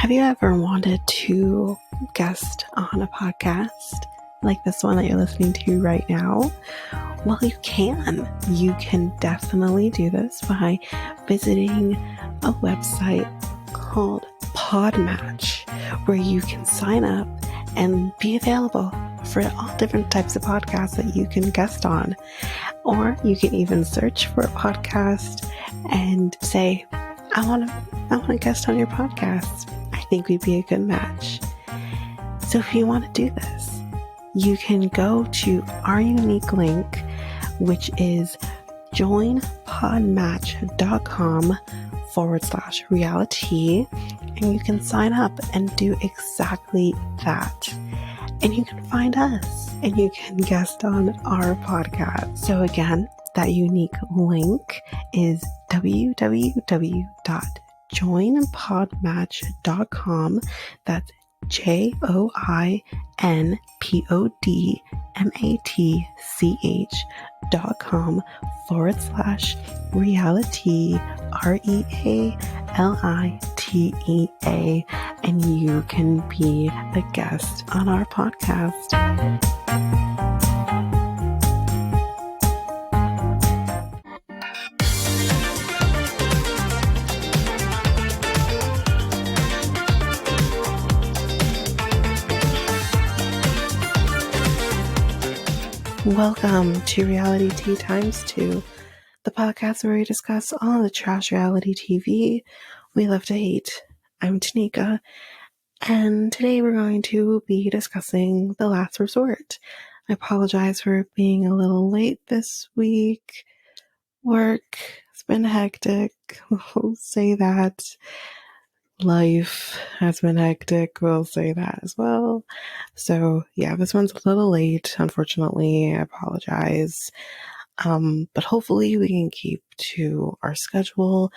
Have you ever wanted to guest on a podcast like this one that you're listening to right now? Well, you can. You can definitely do this by visiting a website called Podmatch, where you can sign up and be available for all different types of podcasts that you can guest on. Or you can even search for a podcast and say, I want to guest on your podcast. I think we'd be a good match. So if you want to do this, you can go to our unique link, which is joinpodmatch.com/reality, and you can sign up and do exactly that. And you can find us and you can guest on our podcast. So again, that unique link is www.joinpodmatch.com. That's joinpodmatch.com/reality, REALITEA, and you can be a guest on our podcast. Welcome to Reality Tea Times 2, the podcast where we discuss all the trash reality TV we love to hate. I'm Tanika, and today we're going to be discussing The Last Resort. I apologize for being a little late this week. Work has been hectic. We'll say that. Life has been hectic. We'll say that as well. So yeah, this one's a little late. Unfortunately, I apologize. But hopefully we can keep to our schedule.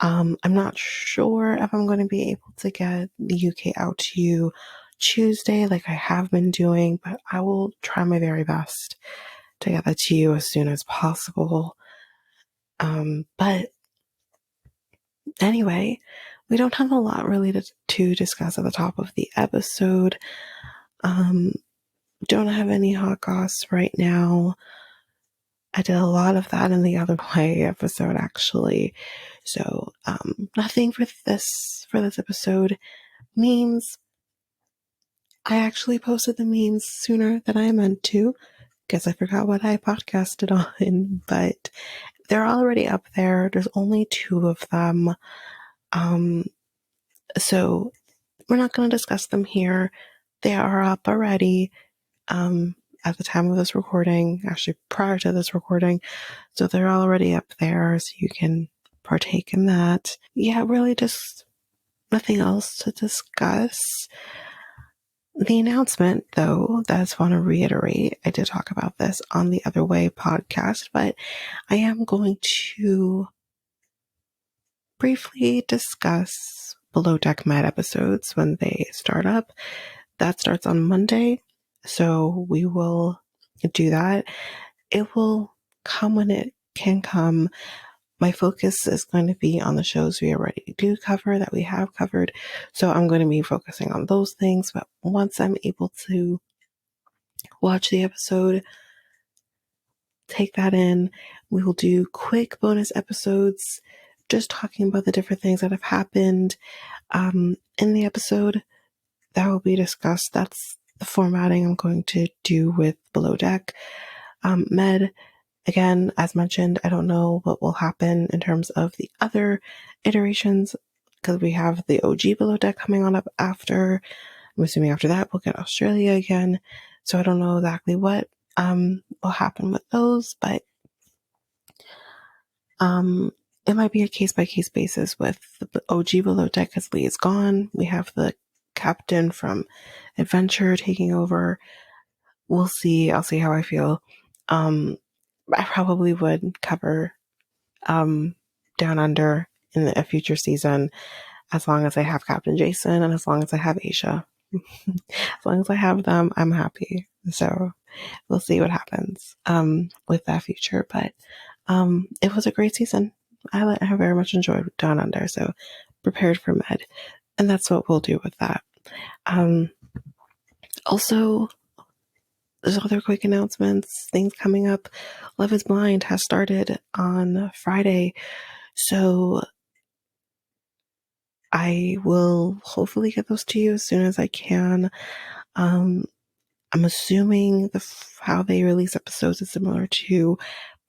I'm not sure if I'm going to be able to get the UK out to you Tuesday like I have been doing, but I will try my very best to get that to you as soon as possible. But anyway, we don't have a lot really to discuss at the top of the episode. Don't have any hot goss right now. I did a lot of that in the Other Way episode, actually. So, nothing for this episode. Memes. I actually posted the memes sooner than I meant to. Guess I forgot what I podcasted on, but they're already up there. There's only 2 of them. So we're not going to discuss them here. They are up already. At the time of this recording, actually prior to this recording. So they're already up there, so you can partake in that. Yeah, really just nothing else to discuss. The announcement, though, that I just want to reiterate, I did talk about this on the Other Way podcast, but I am going to briefly discuss Below Deck Med episodes when they start up. That starts on Monday. So we will do that. It will come when it can come. My focus is going to be on the shows we already do cover, that we have covered. So I'm going to be focusing on those things. But once I'm able to watch the episode, take that in, we will do quick bonus episodes, just talking about the different things that have happened in the episode that will be discussed. That's the formatting I'm going to do with Below Deck Med. Again, as mentioned, I don't know what will happen in terms of the other iterations, because we have the OG Below Deck coming on up after. I'm assuming after that we'll get Australia again. So I don't know exactly what will happen with those, but it might be a case-by-case basis with the OG Below Deck, because Lee is gone. We have the captain from Adventure taking over. We'll see. I'll see how I feel. I probably would cover Down Under in a future season, as long as I have Captain Jason and as long as I have Asia. As long as I have them, I'm happy. So we'll see what happens with that future. But it was a great season. I very much enjoyed Down Under, so prepared for Med. And that's what we'll do with that. Also, there's other quick announcements, things coming up. Love is Blind has started on Friday. So I will hopefully get those to you as soon as I can. I'm assuming how they release episodes is similar to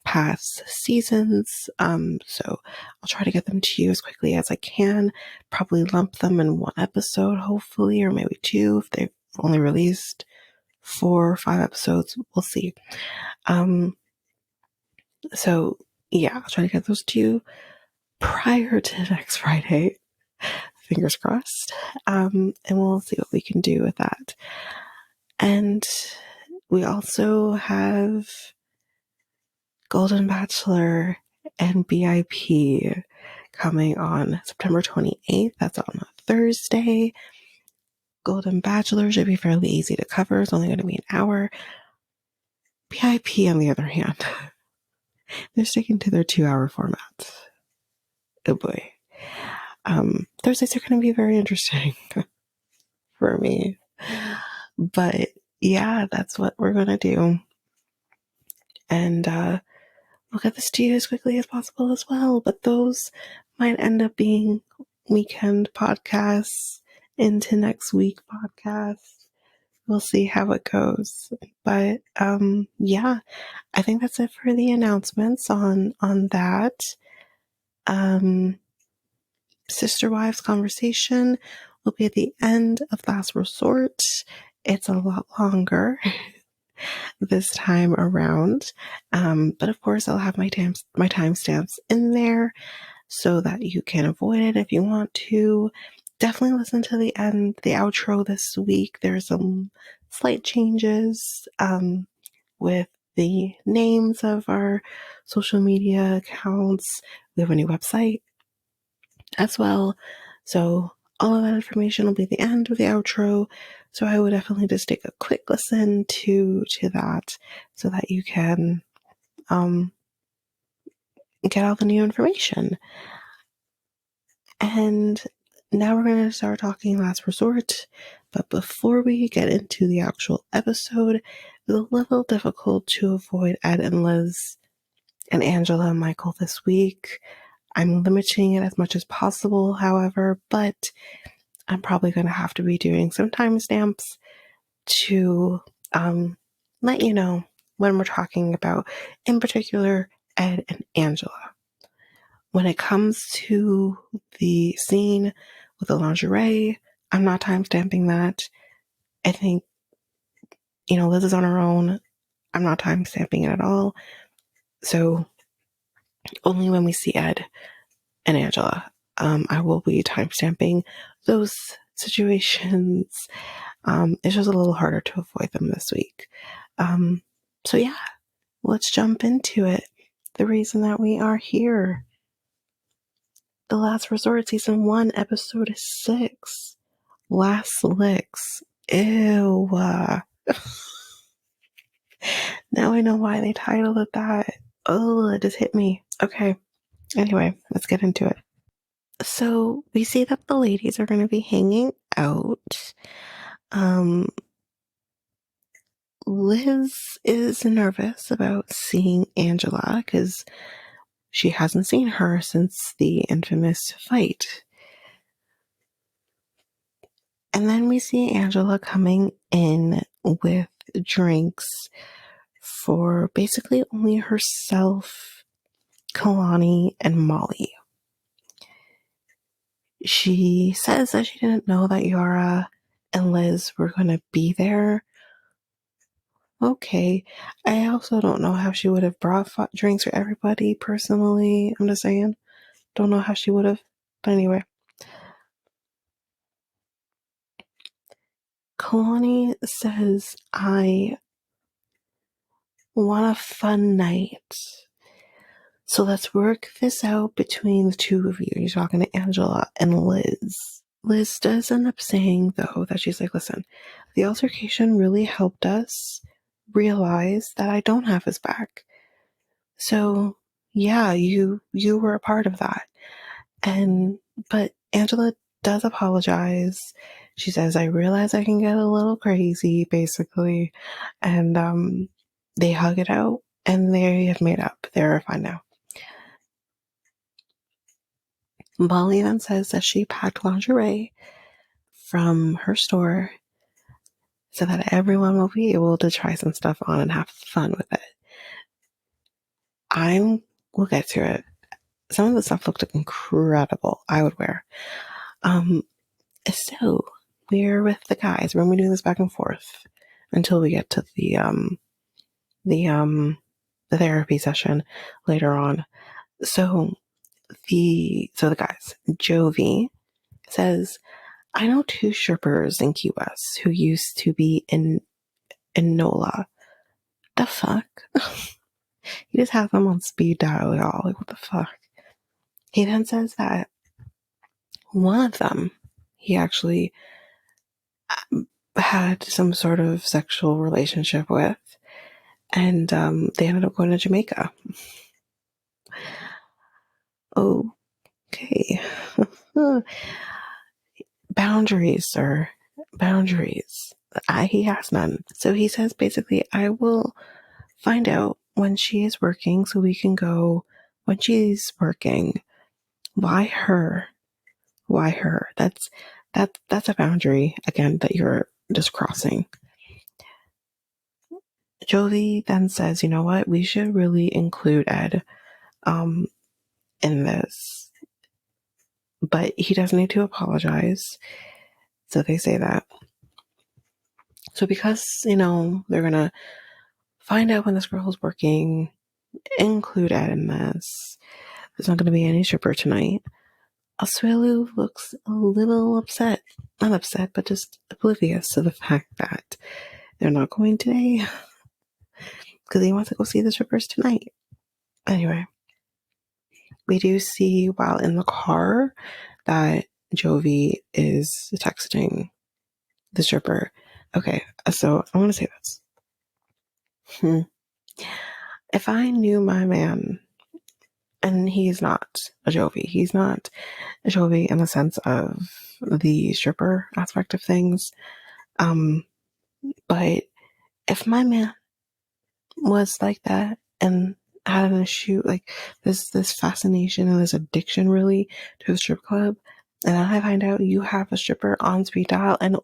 past seasons. So I'll try to get them to you as quickly as I can. Probably lump them in one episode, hopefully, or maybe two if they've only released 4 or 5 episodes. We'll see. So yeah, I'll try to get those to you prior to next Friday. Fingers crossed. And we'll see what we can do with that. And we also have Golden Bachelor and BIP coming on September 28th. That's on a Thursday. Golden Bachelor should be fairly easy to cover. It's only going to be an hour. BIP, on the other hand, they're sticking to their 2-hour format. Oh boy. Thursdays are going to be very interesting for me. But yeah, that's what we're going to do. And we'll get this to you as quickly as possible as well. But those might end up being weekend podcasts into next week podcasts. We'll see how it goes. But yeah, I think that's it for the announcements on that. Sister Wives conversation will be at the end of Last Resort. It's a lot longer this time around. But of course, I'll have my timestamps in there so that you can avoid it if you want to. Definitely listen to the end, the outro this week. There's some slight changes with the names of our social media accounts. We have a new website as well. So all of that information will be the end of the outro. So I would definitely just take a quick listen to that so that you can get all the new information. And now we're going to start talking Last Resort. But before we get into the actual episode, it's a little difficult to avoid Ed and Liz and Angela and Michael this week. I'm limiting it as much as possible, however, but I'm probably going to have to be doing some timestamps to let you know when we're talking about, in particular, Ed and Angela. When it comes to the scene with the lingerie, I'm not timestamping that. I think, Liz is on her own. I'm not timestamping it at all. So only when we see Ed and Angela, I will be timestamping those situations. It's just a little harder to avoid them this week. So yeah, let's jump into it. The reason that we are here. The Last Resort, Season 1, Episode 6. Last Licks. Ew. Now I know why they titled it that. Oh, it just hit me. Okay. Anyway, let's get into it. So we see that the ladies are going to be hanging out. Liz is nervous about seeing Angela because she hasn't seen her since the infamous fight. And then we see Angela coming in with drinks for basically only herself, Kalani, and Molly. She says that she didn't know that Yara and Liz were going to be there. Okay. I also don't know how she would have brought drinks for everybody personally. I'm just saying. Don't know how she would have. But anyway. Kalani says, I want a fun night. So let's work this out between the two of you. You're talking to Angela and Liz. Liz does end up saying, though, that she's like, listen, the altercation really helped us realize that I don't have his back. So, yeah, you were a part of that. But Angela does apologize. She says, I realize I can get a little crazy, basically. And they hug it out and they have made up. They're fine now. Molly then says that she packed lingerie from her store so that everyone will be able to try some stuff on and have fun with it. We'll get to it. Some of the stuff looked incredible. I would wear. So we're with the guys. We're doing this back and forth until we get to the therapy session later on. So the guys, Jovi says, I know two strippers in Key West who used to be in NOLA. The fuck? He just has them on speed dial, y'all. Like, what the fuck? He then says that one of them, he actually had some sort of sexual relationship with, and they ended up going to Jamaica. Okay. Boundaries, sir. Boundaries. He has none. So he says basically, I will find out when she is working so we can go when she's working. Why her? Why her? That's a boundary, again, that you're just crossing. Jovi then says, you know what? We should really include Ed in this. But he does need to apologize. So they say that. So because, they're going to find out when this girl is working, include Ed in this. There's not going to be any stripper tonight. Asuelu looks a little upset. Not upset, but just oblivious to the fact that they're not going today. Because he wants to go see the strippers tonight. Anyway, we do see while in the car that Jovi is texting the stripper. Okay, so I want to say this. If I knew my man, and he's not a Jovi in the sense of the stripper aspect of things. But if my man was like that and had an issue, like this fascination and this addiction really to a strip club, and I find out you have a stripper on speed dial, and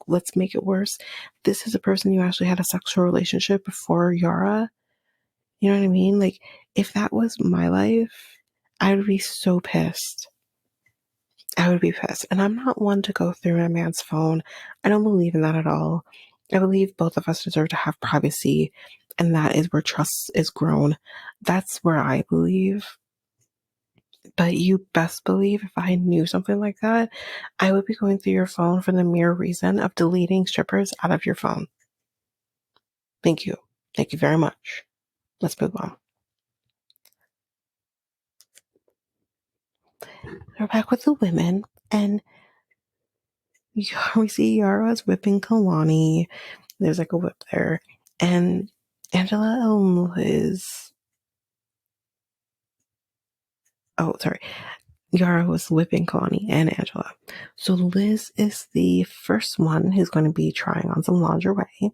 let's make it worse. This is a person you actually had a sexual relationship before Yara. You know what I mean? Like, if that was my life, I would be so pissed. I would be pissed. And I'm not one to go through a man's phone. I don't believe in that at all. I believe both of us deserve to have privacy, and that is where trust is grown. That's where I believe. But you best believe if I knew something like that, I would be going through your phone for the mere reason of deleting strippers out of your phone. Thank you. Thank you very much. Let's move on. We're back with the women, and we see Yara's whipping Kalani. There's like a whip there. And Angela and Liz. Oh, sorry. Yara was whipping Kalani and Angela. So Liz is the first one who's going to be trying on some lingerie.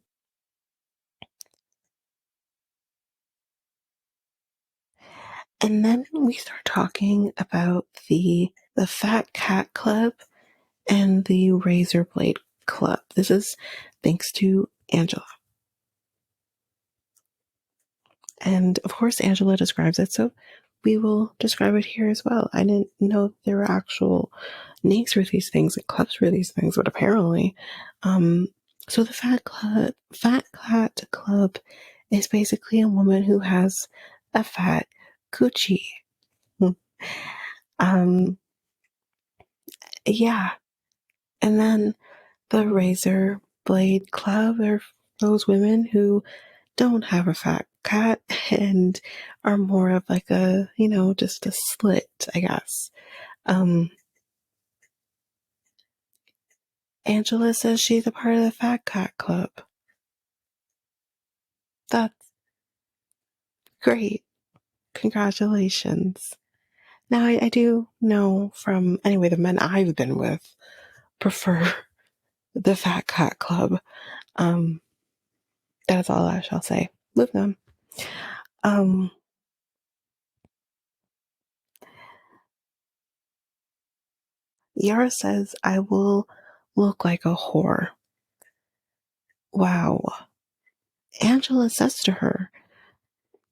And then we start talking about the Fat Cat Club and the Razor Blade Club. This is thanks to Angela. And of course, Angela describes it, so we will describe it here as well. I didn't know there were actual names for these things and clubs for these things, but apparently. So the Fat Cat Club is basically a woman who has a fat coochie. Yeah. And then the Razor Blade Club are those women who don't have a fat cat and are more of like a, just a slit, I guess. Angela says she's a part of the Fat Cat Club. That's great. Congratulations. Now, I do know from, anyway, the men I've been with prefer the Fat Cat Club. Um, that is all I shall say. Moving on. Um, Yara says, I will look like a whore. Wow. Angela says to her,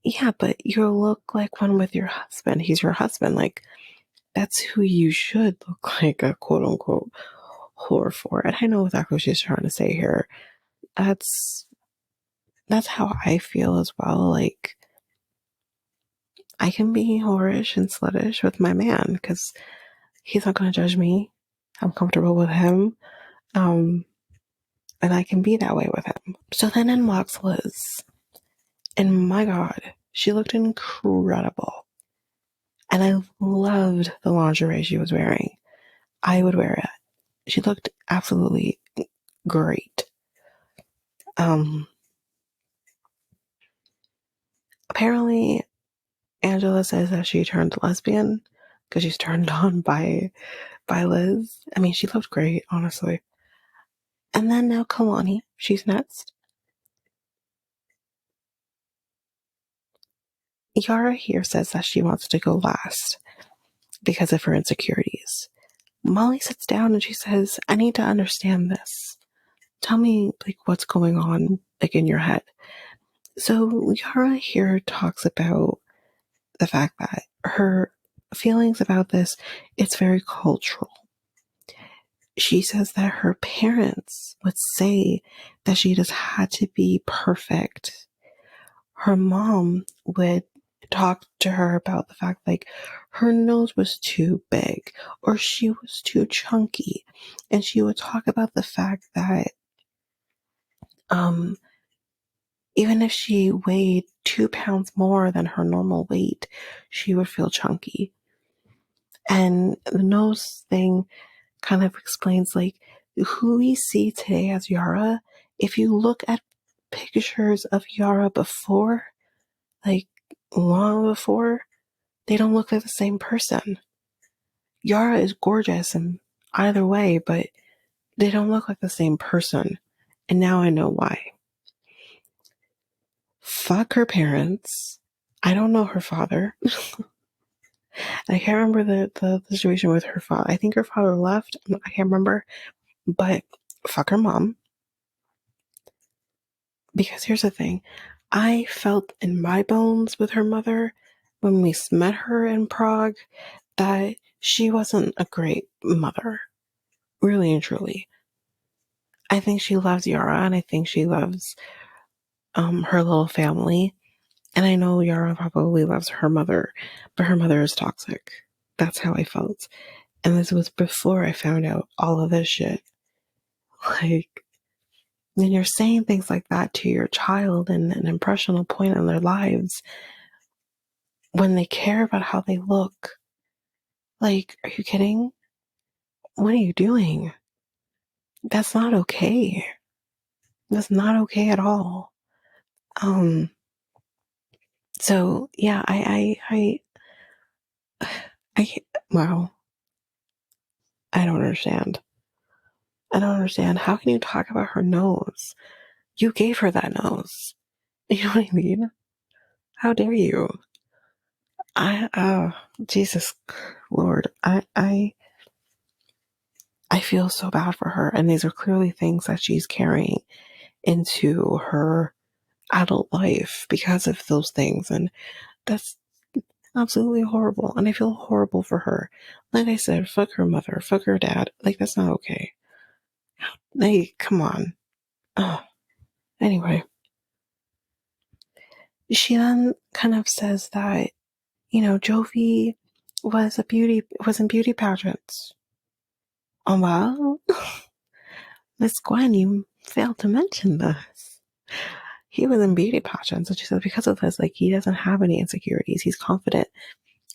yeah, but you'll look like one with your husband. He's your husband. Like, that's who you should look like a quote unquote whore for. And I know exactly what she's trying to say here. That's how I feel as well. Like, I can be whorish and sluttish with my man because he's not going to judge me. I'm comfortable with him. Um, and I can be that way with him. So then in walks Liz. And my God, she looked incredible. And I loved the lingerie she was wearing. I would wear it. She looked absolutely great. Apparently, Angela says that she turned lesbian because she's turned on by Liz. I mean, she looked great, honestly. And then now Kalani, she's next. Yara here says that she wants to go last because of her insecurities. Molly sits down and she says, I need to understand this. Tell me, like, what's going on, like, in your head. So Yara here talks about the fact that her feelings about this, it's very cultural. She says that her parents would say that she just had to be perfect. Her mom would talk to her about the fact like her nose was too big or she was too chunky. And she would talk about the fact that even if she weighed 2 pounds more than her normal weight, she would feel chunky. And the nose thing kind of explains like who we see today as Yara. If you look at pictures of Yara before, like long before, they don't look like the same person. Yara is gorgeous in either way, but they don't look like the same person. And now I know why. Fuck her parents. I don't know her father. I can't remember the situation with her father. I think her father left. I can't remember. But fuck her mom. Because here's the thing. I felt in my bones with her mother when we met her in Prague that she wasn't a great mother. Really and truly. I think she loves Yara and I think she loves her little family. And I know Yara probably loves her mother, but her mother is toxic. That's how I felt. And this was before I found out all of this shit. Like, when you're saying things like that to your child in an impressionable point in their lives, when they care about how they look, like, are you kidding? What are you doing? That's not okay. That's not okay at all. So yeah, I wow. I don't understand. I don't understand. How can you talk about her nose? You gave her that nose. You know what I mean? How dare you? Jesus Lord. I feel so bad for her. And these are clearly things that she's carrying into her adult life because of those things. And that's absolutely horrible. And I feel horrible for her. Like I said, fuck her mother, fuck her dad. Like, that's not okay. Hey, come on. Oh, anyway. She then kind of says that, Jovi was in beauty pageants. Oh, well, Miss Gwen, you failed to mention this. He was in beauty pageants. And she said because of this, like, he doesn't have any insecurities. He's confident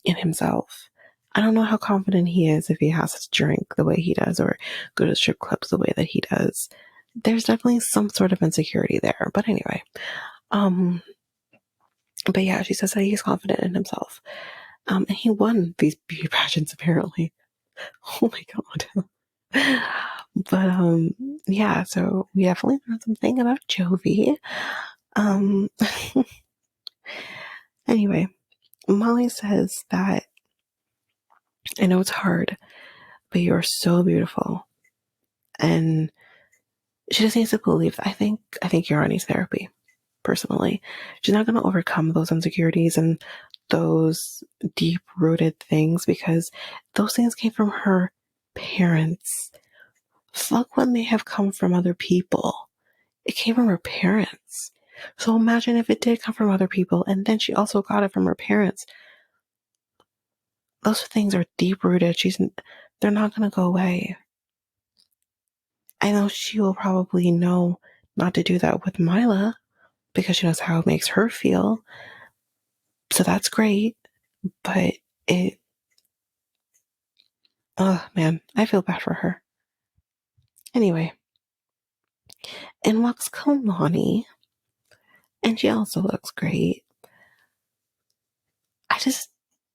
in himself. I don't know how confident he is if he has to drink the way he does or go to strip clubs the way that he does. There's definitely some sort of insecurity there. But anyway, but yeah, she says that he's confident in himself. And he won these beauty pageants apparently. Oh my god. But yeah, so we definitely learned something about Jovi. Um anyway, Molly says that I know it's hard, but you're so beautiful. And she just needs to believe that. I think Yara needs therapy, personally. She's not gonna overcome those insecurities and those deep rooted things because those things came from her parents. Fuck when they have come from other people. It came from her parents. So imagine if it did come from other people and then she also got it from her parents. Those things are deep rooted. They're not gonna go away. I know she will probably know not to do that with Mila because she knows how it makes her feel. So that's great. But oh man, I feel bad for her. Anyway, in walks Kalani, and she also looks great. I just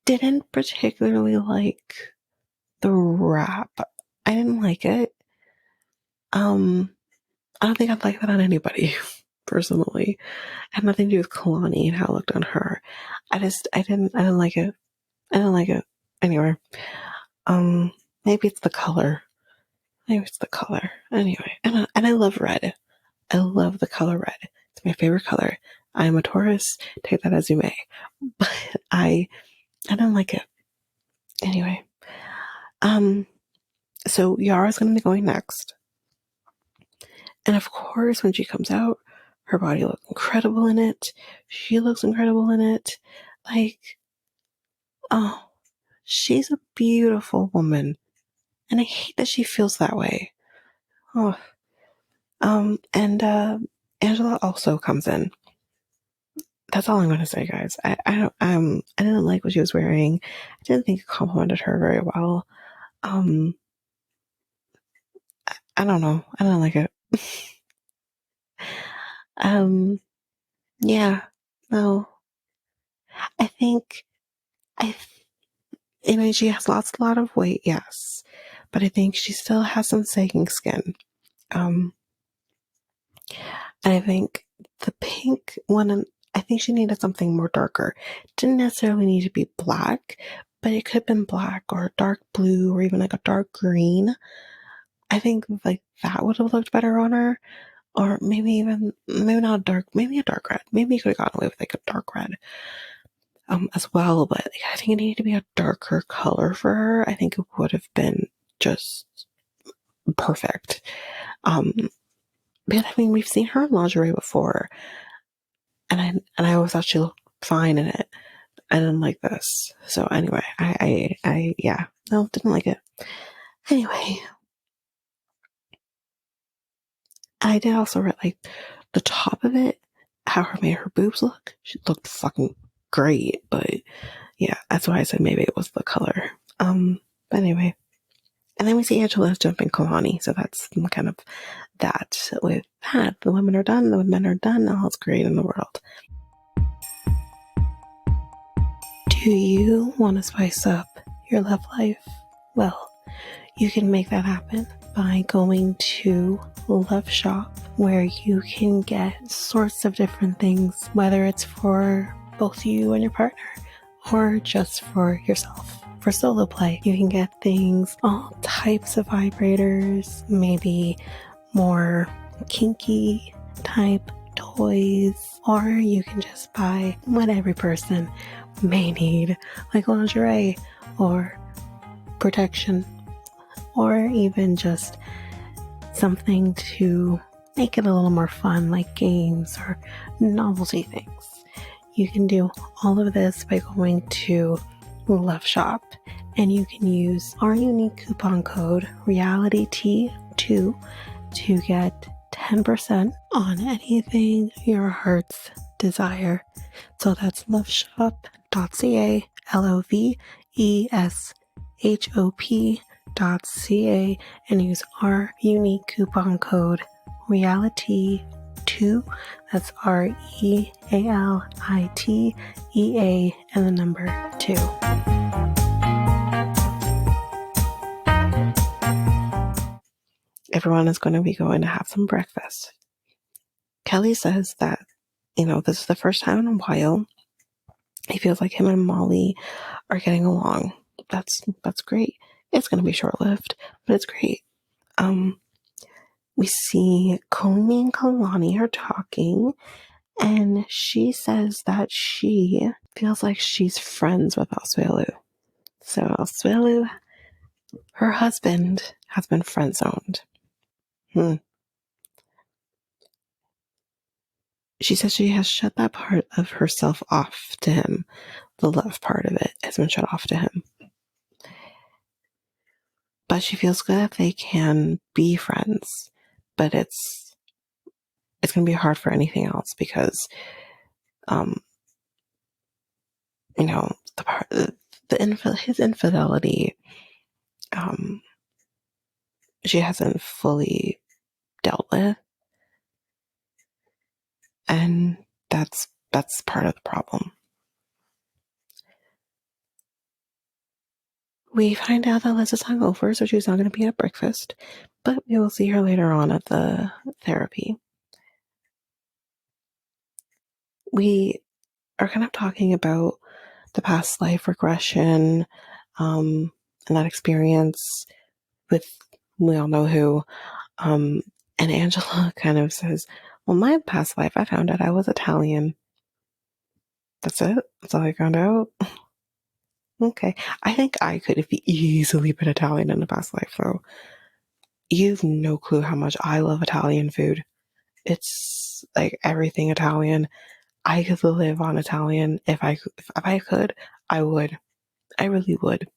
didn't particularly like the wrap. I didn't like it. I don't think I'd like that on anybody, personally. It had nothing to do with Kalani and how it looked on her. I didn't like it. I didn't like it. Anyway, maybe it's the color. Maybe it's the color. Anyway, and I love red. I love the color red. It's my favorite color. I'm a Taurus. Take that as you may. But I don't like it. Anyway, so Yara's going to be going next. And of course, when she comes out, her body looks incredible in it. She looks incredible in it. Like, oh, she's a beautiful woman. And I hate that she feels that way. Oh, and Angela also comes in. That's all I'm going to say, guys. I didn't like what she was wearing. I didn't think it complimented her very well. I don't know. I don't like it. Yeah, no. I think I, she has a lot of weight, yes, but I think she still has some sagging skin. Um, and I think the pink one, I think she needed something more darker. Didn't necessarily need to be black, but it could have been black or dark blue or even like a dark green. I think like that would have looked better on her. Or maybe not dark, maybe a dark red. Maybe you could have gotten away with like a dark red as well, but like, I think it needed to be a darker color for her. I think it would have been just perfect. Because I mean, we've seen her in lingerie before, and I always thought she looked fine in it. I didn't like this. So anyway, yeah, no, didn't like it. Anyway, I did also like the top of it, how her made her boobs look. She looked fucking great, but yeah, that's why I said maybe it was the color. But anyway, and then we see Angela jumping Kalani, so that's kind of that. With that, the women are done, the men are done, all's great in the world. Do you want to spice up your love life? Well, you can make that happen by going to Love Shop, where you can get sorts of different things, whether it's for both you and your partner or just for yourself. For solo play, you can get things, all types of vibrators, maybe more kinky type toys, or you can just buy what every person may need, like lingerie or protection, or even just something to make it a little more fun, like games or novelty things. You can do all of this by going to Love Shop, and you can use our unique coupon code REALITYT2 to get 10% on anything your hearts desire. So that's loveshop.ca, LOVESHOP.ca, and use our unique coupon code REALITY2 REALITEA. That's REALITEA and the number 2. Everyone is going to be going to have some breakfast. Kelly says that, this is the first time in a while he feels like him and Molly are getting along. That's great. It's going to be short-lived, but it's great. We see Kalani and Kalani are talking, and she says that she feels like she's friends with Asuelu. So Asuelu, her husband, has been friend-zoned. She says she has shut that part of herself off to him. The love part of it has been shut off to him. But she feels good if they can be friends. But it's going to be hard for anything else because, his infidelity, she hasn't fully dealt with. And that's part of the problem. We find out that Liz is hungover, so she's not going to be at breakfast, but we will see her later on at the therapy. We are kind of talking about the past life regression, and that experience with, we all know who, and Angela kind of says, well, my past life, I found out I was Italian. That's it? That's all I found out? Okay. I think I could have easily been Italian in a past life, though. You've no clue how much I love Italian food. It's like everything Italian. I could live on Italian. If I could, I would. I really would.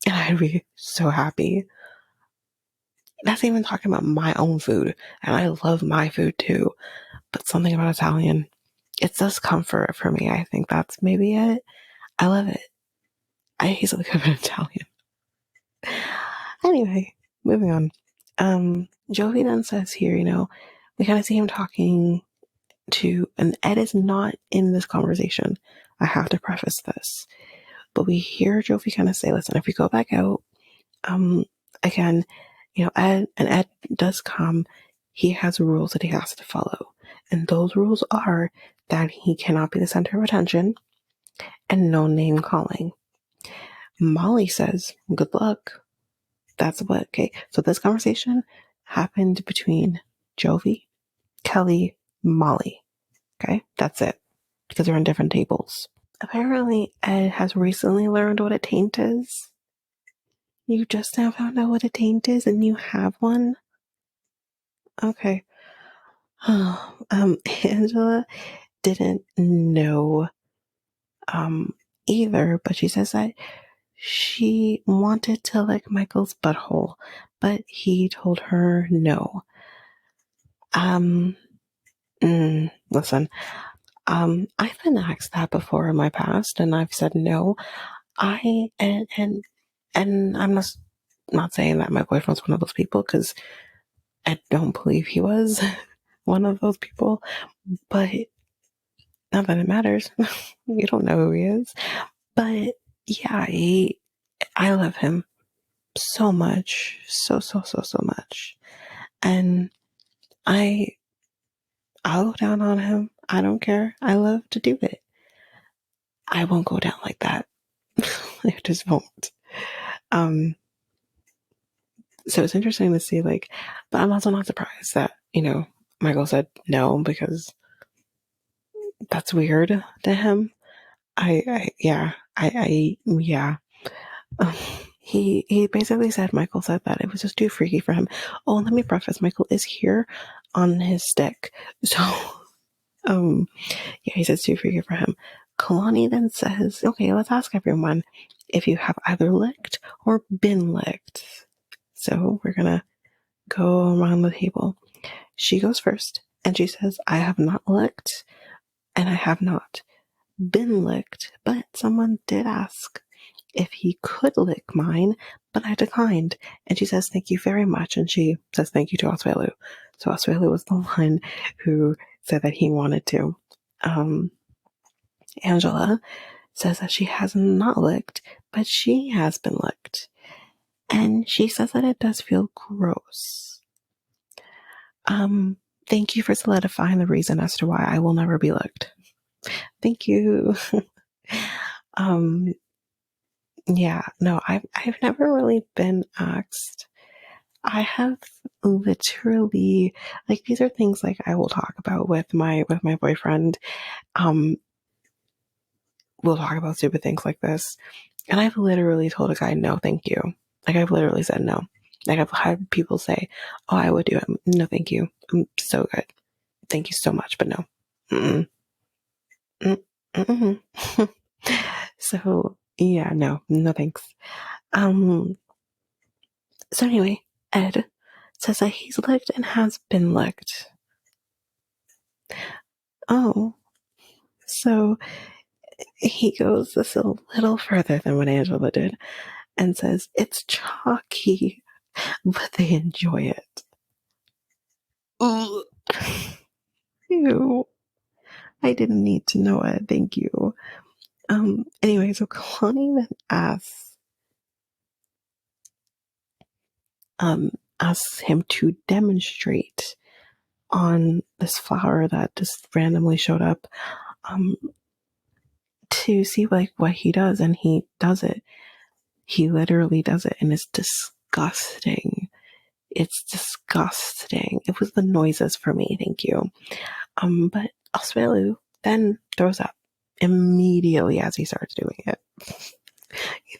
And I'd be so happy. That's even talking about my own food. And I love my food too. But something about Italian, it's just comfort for me. I think that's maybe it. I love it. I easily could have been Italian. Anyway, moving on. Jovi then says here, we kind of see him talking to, and Ed is not in this conversation. I have to preface this. But we hear Jovi kind of say, listen, if we go back out, again, Ed does come, he has rules that he has to follow. And those rules are that he cannot be the center of attention and no name calling. Molly says, good luck. That's what, okay. So this conversation happened between Jovi, Kelly, Molly. Okay, that's it. Because they're on different tables. Apparently, Ed has recently learned what a taint is. You just now found out what a taint is and you have one? Okay. Angela didn't know either, but she says that she wanted to lick Michael's butthole, but he told her no. Listen, I've been asked that before in my past, and I've said no. And I'm just not saying that my boyfriend's one of those people, because I don't believe he was one of those people, but not that it matters. You don't know who he is. But yeah, I love him so much. So much. And I'll go down on him. I don't care. I love to do it. I won't go down like that. I just won't. So it's interesting to see, but I'm also not surprised that, Michael said no, because that's weird to him. Yeah. He basically said, Michael said that it was just too freaky for him. Oh, let me preface, Michael is here on his stick. So, yeah, he says too freaky for him. Kalani then says, okay, let's ask everyone if you have either licked or been licked. So we're gonna go around the table. She goes first, and she says, I have not licked, and I have not been licked, but someone did ask if he could lick mine, but I declined. And she says, thank you very much. And she says, thank you to Asuelu. So Asuelu was the one who said that he wanted to. Angela says that she has not licked, but she has been licked. And she says that it does feel gross. Thank you for solidifying the reason as to why I will never be licked. Thank you. Yeah, no, I've never really been asked. I have literally, like, these are things like I will talk about with my boyfriend. We'll talk about stupid things like this. And I've literally told a guy, no, thank you. Like, I've literally said no. Like, I've had people say, oh, I would do it. No, thank you. I'm so good. Thank you so much, but no. Mm-mm. Mm-mm. So, yeah, no thanks. So anyway, Ed says that he's licked and has been licked. Oh, so he goes this a little further than what Angela did and says it's chalky, but they enjoy it. Ugh. Ew. I didn't need to know it. Thank you. Anyway, so Kalani then asks him to demonstrate on this flower that just randomly showed up, to see like what he does, and he does it. He literally does it, and it's disgusting. It's disgusting. It was the noises for me, thank you. But Asuelu then throws up immediately as he starts doing it.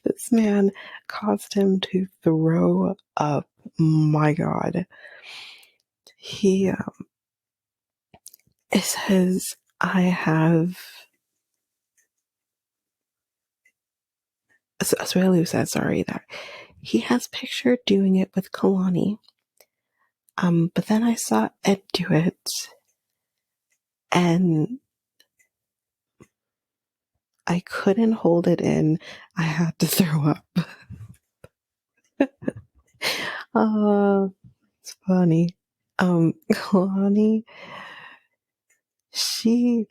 This man caused him to throw up. My God. He it says, I have. Asuelu said, sorry, that he has pictured doing it with Kalani. But then I saw Ed do it, and I couldn't hold it in. I had to throw up. It's funny. Kalani,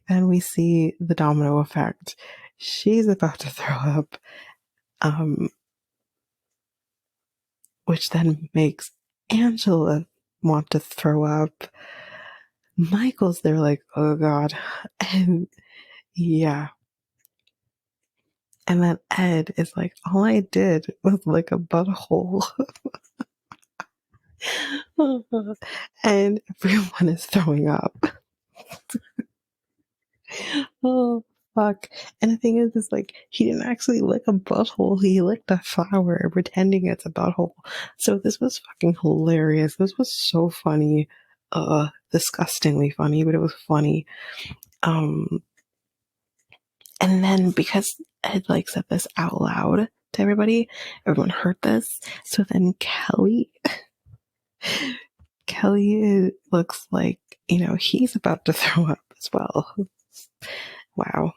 then we see the domino effect. She's about to throw up, which then makes Angela want to throw up. Michael's there like, oh God. And yeah. And then Ed is like, all I did was lick a butthole. And everyone is throwing up. Oh, fuck. And the thing is like, he didn't actually lick a butthole. He licked a flower pretending it's a butthole. So this was fucking hilarious. This was so funny. Disgustingly funny, but it was funny. And then because Ed like said this out loud to everybody, everyone heard this. So then Kelly looks like, he's about to throw up as well. Wow.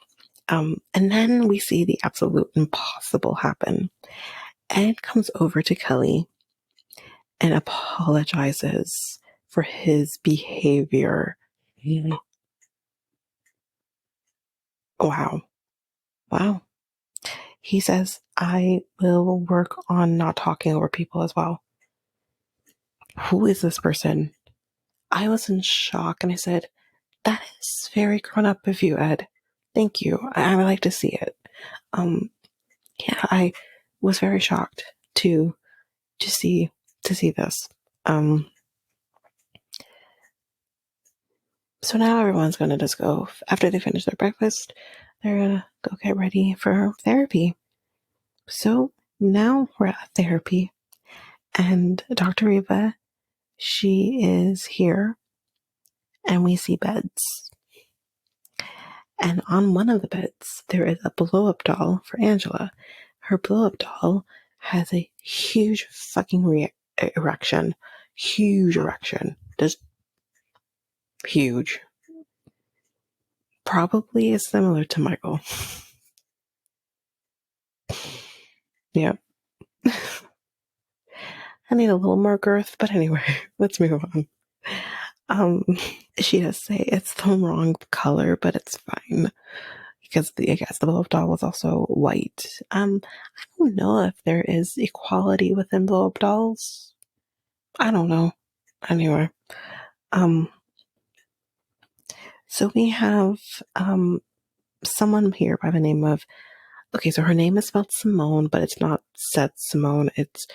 And then we see the absolute impossible happen. Ed comes over to Kelly and apologizes for his behavior. Wow. Wow. He says, I will work on not talking over people as well. Who is this person? I was in shock and I said, that is very grown up of you, Ed. Thank you. I would like to see it. Yeah, I was very shocked to see this. So now everyone's gonna just go, after they finish their breakfast, they're gonna go get ready for therapy. So now we're at therapy, and Dr. Reva, she is here, and we see beds. And on one of the beds, there is a blow-up doll for Angela. Her blow-up doll has a huge fucking erection. Huge erection. Just huge. Probably is similar to Michael. Yep. I need a little more girth, but anyway, let's move on. Um, she does say it's the wrong color, but it's fine because I guess the blow-up doll was also white. I don't know if there is equality within blow-up dolls. I don't know. Anyway, um, so we have someone here by the name of, okay, so her name is spelled Simone, but it's not said Simone. It's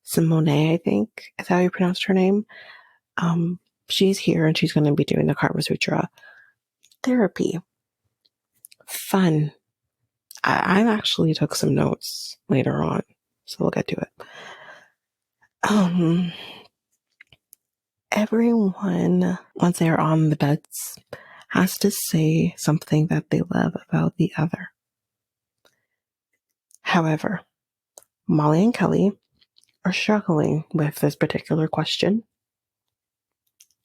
Simone, I think is how you pronounced her name. Um, she's here and she's going to be doing the Karma Sutra therapy. Fun. I actually took some notes later on, so we'll get to it. Everyone, once they're on the beds, has to say something that they love about the other. However, Molly and Kelly are struggling with this particular question.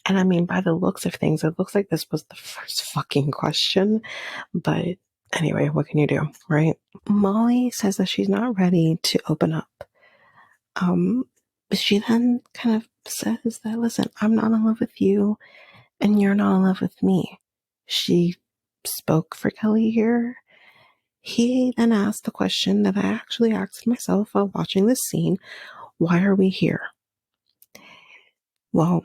And I mean, by the looks of things, it looks like this was the first fucking question. But anyway, what can you do, right? Molly says that she's not ready to open up. She then kind of says that, listen, I'm not in love with you and you're not in love with me. She spoke for Kelly here. He then asked the question that I actually asked myself while watching this scene. Why are we here? Well,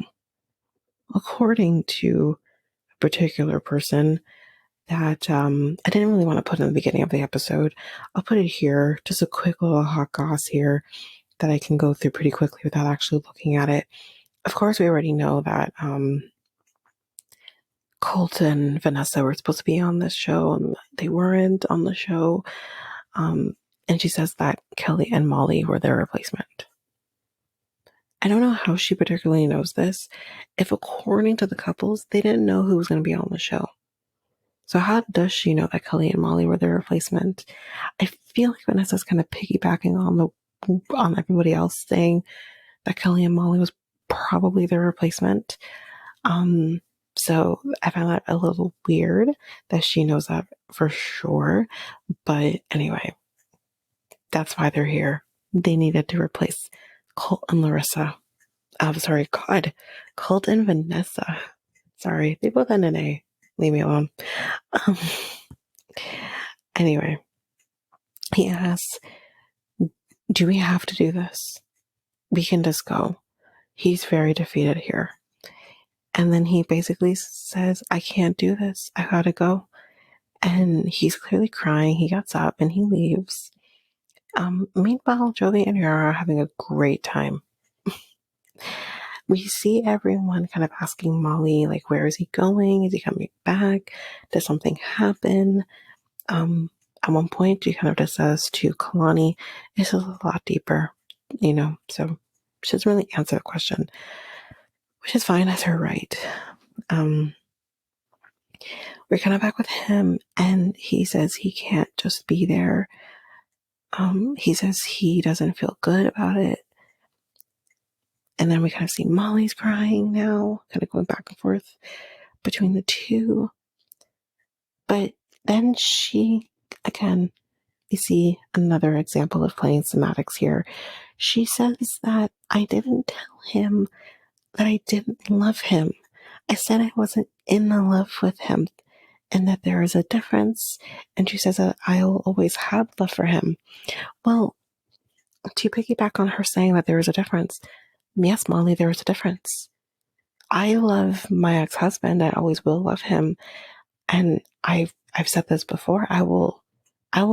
according to a particular person that I didn't really want to put in the beginning of the episode, I'll put it here, just a quick little hot goss here that I can go through pretty quickly without actually looking at it. Of course, we already know that Colt and Vanessa were supposed to be on this show, and they weren't on the show. And she says that Kelly and Molly were their replacement. I don't know how she particularly knows this, if according to the couples, they didn't know who was going to be on the show. So how does she know that Kelly and Molly were their replacement? I feel like Vanessa's kind of piggybacking on everybody else saying that Kelly and Molly was probably their replacement. So I find that a little weird that she knows that for sure. But anyway, that's why they're here. They needed to replace Colt and Larissa. I'm sorry, God. Colt and Vanessa. Sorry, they both end in A. Leave me alone. Anyway, he asks, do we have to do this? We can just go. He's very defeated here. And then he basically says, I can't do this. I gotta go. And he's clearly crying. He gets up and he leaves. Meanwhile, Jovi and Yara are having a great time. We see everyone kind of asking Molly, like, where is he going? Is he coming back? Does something happen? At one point, she kind of just says to Kalani, this is a lot deeper, so she doesn't really answer the question, which is fine, that's her right. We're kind of back with him, and he says he can't just be there. He says he doesn't feel good about it. And then we kind of see Molly's crying now, kind of going back and forth between the two. But then again, we see another example of playing semantics here. She says that I didn't tell him that I didn't love him. I said I wasn't in love with him and that there is a difference. And she says that I'll always have love for him. Well, to piggyback on her saying that there is a difference, yes, Molly, there is a difference. I love my ex-husband. I always will love him. And I've said this before. I will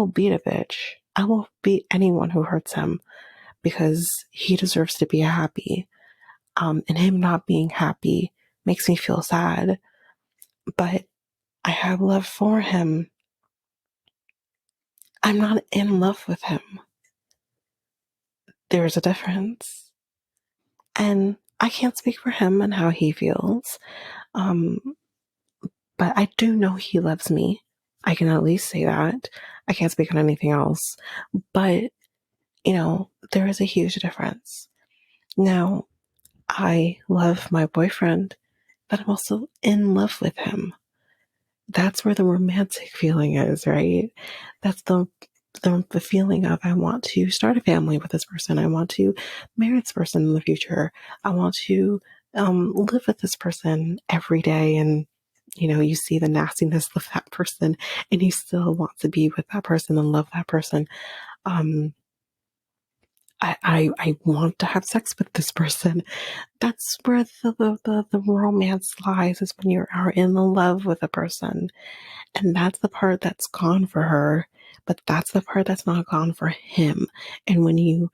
beat a bitch. I will beat anyone who hurts him because he deserves to be happy. And him not being happy makes me feel sad. But I have love for him. I'm not in love with him. There's a difference. And I can't speak for him and how he feels. But I do know he loves me. I can at least say that. I can't speak on anything else. But, there is a huge difference. Now, I love my boyfriend, but I'm also in love with him. That's where the romantic feeling is, right? That's the feeling of I want to start a family with this person. I want to marry this person in the future. I want to live with this person every day and you see the nastiness of that person and you still want to be with that person and love that person. I want to have sex with this person. That's where the romance lies, is when you are in love with a person. And that's the part that's gone for her, but that's the part that's not gone for him. And when you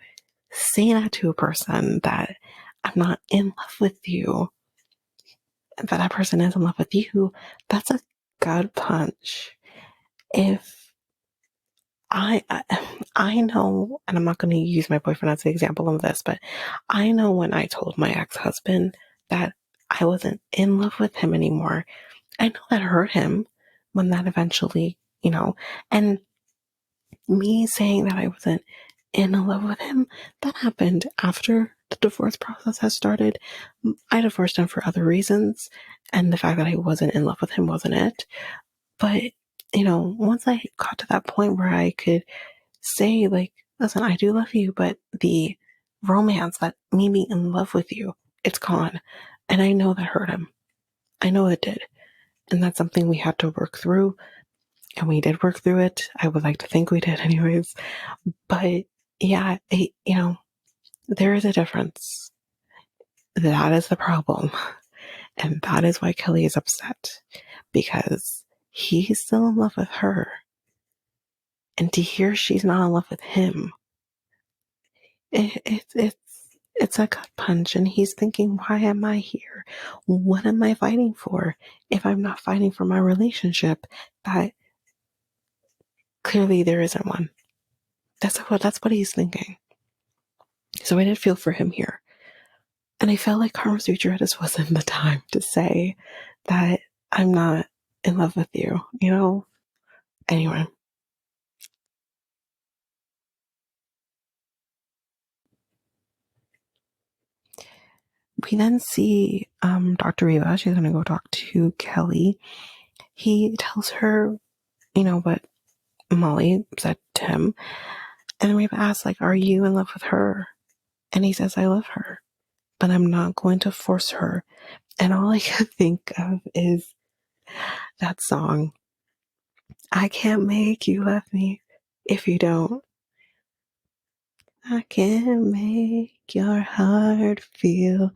say that to a person, that I'm not in love with you, and that person is in love with you, that's a gut punch. If I know, and I'm not going to use my boyfriend as an example of this, but I know when I told my ex-husband that I wasn't in love with him anymore, I know that hurt him when that eventually, and me saying that I wasn't in love with him, that happened after the divorce process has started. I divorced him for other reasons, and the fact that I wasn't in love with him wasn't it. But, once I got to that point where I could say, like, listen, I do love you, but the romance that made me in love with you, it's gone. And I know that hurt him. I know it did. And that's something we had to work through. And we did work through it. I would like to think we did anyways. But yeah, there is a difference. That is the problem. And that is why Kelly is upset, because he's still in love with her. And to hear she's not in love with him, it's a gut punch. And he's thinking, why am I here? What am I fighting for if I'm not fighting for my relationship? That clearly there isn't one. That's what he's thinking. So I did feel for him here. And I felt like Karma Sutra just wasn't the time to say that I'm not in love with you, Anyway. We then see Dr. Reva. She's going to go talk to Kelly. He tells her, what Molly said to him. And then Reva asks, like, are you in love with her? And he says, I love her, but I'm not going to force her. And all I can think of is that song, I can't make you love me if you don't. I can't make your heart feel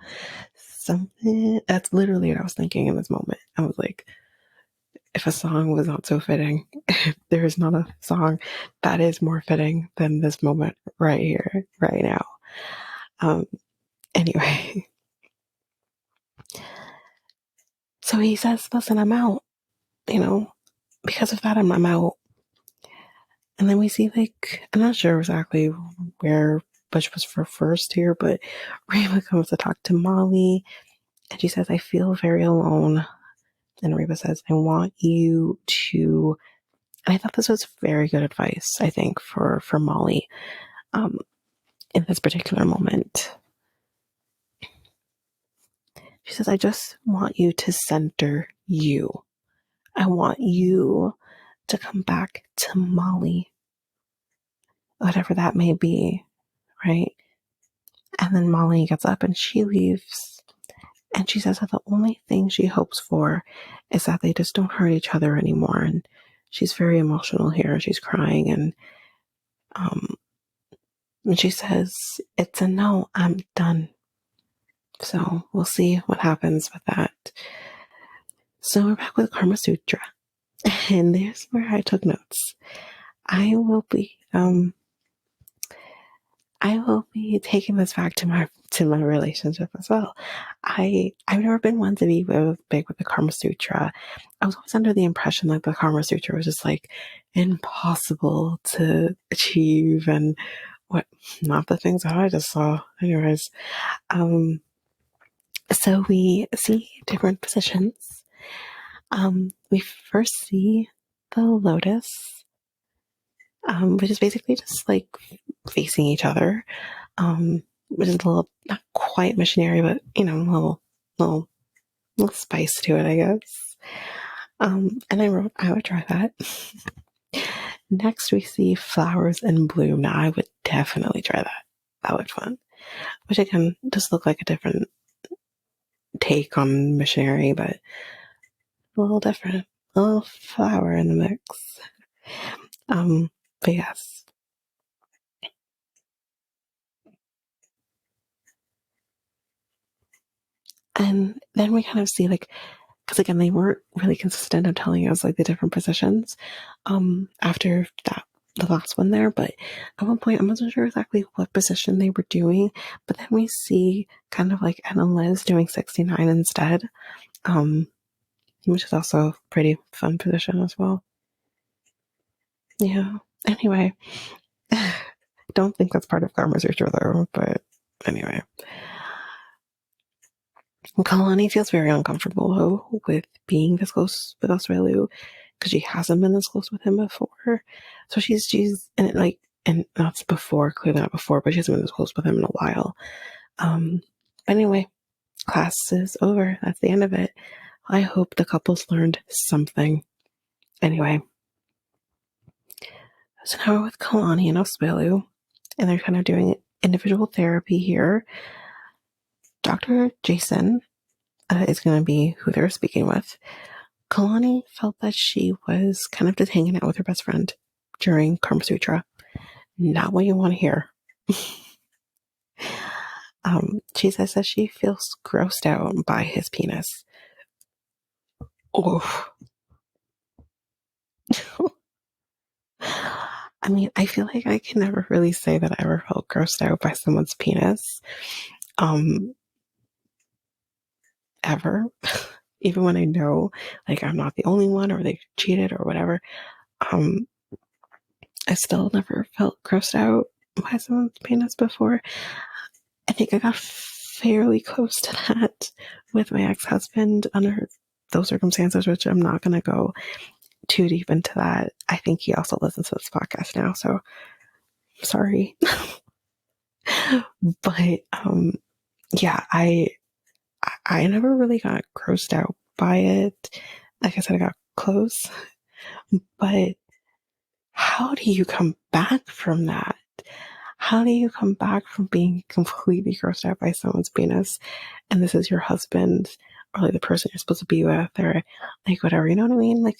something. That's literally what I was thinking in this moment. I was like, if a song was not so fitting, if there is not a song that is more fitting than this moment right here, right now. Anyway, so he says, listen, I'm out, because of that, I'm out. And then we see, like, I'm not sure exactly where Butch was for first here, but Reba comes to talk to Molly, and she says, I feel very alone. And Reba says, I want you to, and I thought this was very good advice, I think, for Molly in this particular moment. She says, I just want you to center you. I want you to come back to Molly, whatever that may be, right? And then Molly gets up and she leaves. And she says that the only thing she hopes for is that they just don't hurt each other anymore. And she's very emotional here. She's crying. And she says, it's a no, I'm done. So we'll see what happens with that. So we're back with Karma Sutra. And there's where I took notes. I will be taking this back to my relationship as well. I've never been one to be big with the Karma Sutra. I was always under the impression that the Karma Sutra was just like impossible to achieve, and what not the things that I just saw. Anyways, so we see different positions. We first see the lotus, which is basically just like facing each other, which is a little, not quite missionary, but a little spice to it, I guess. And I wrote, I would try that. Next, we see flowers in bloom. Now, I would definitely try that. That would be fun. Which again, just look like a different take on missionary, but a little different. A little flower in the mix. But yes. And then we kind of see like, because again, they weren't really consistent of telling us like the different positions after that the last one there, but at one point I wasn't sure exactly what position they were doing, but then we see kind of like Anna Liz doing 69 instead, which is also a pretty fun position as well. Yeah. Anyway, don't think that's part of Karma Sutra though, but anyway. Kalani feels very uncomfortable though with being this close with Asuelu because she hasn't been this close with him before. So she's and like and not before, clearly not before, but she hasn't been this close with him in a while. But anyway, class is over. That's the end of it. I hope the couples learned something. Anyway, so now we're with Kalani and Asuelu, and they're kind of doing individual therapy here. Dr. Jason is going to be who they're speaking with. Kalani felt that she was kind of just hanging out with her best friend during Karma Sutra. Not what you want to hear. She says that she feels grossed out by his penis. Oh. I mean, I feel like I can never really say that I ever felt grossed out by someone's penis. Ever. Even when I know, like, I'm not the only one or they cheated or whatever. I still never felt grossed out by someone's penis before. I think I got fairly close to that with my ex-husband under those circumstances, which I'm not going to go too deep into that. I think he also listens to this podcast now, so sorry. But yeah, I never really got grossed out by it. Like I said, I got close. But how do you come back from that? How do you come back from being completely grossed out by someone's penis and this is your husband or like the person you're supposed to be with or like whatever, you know what I mean? Like,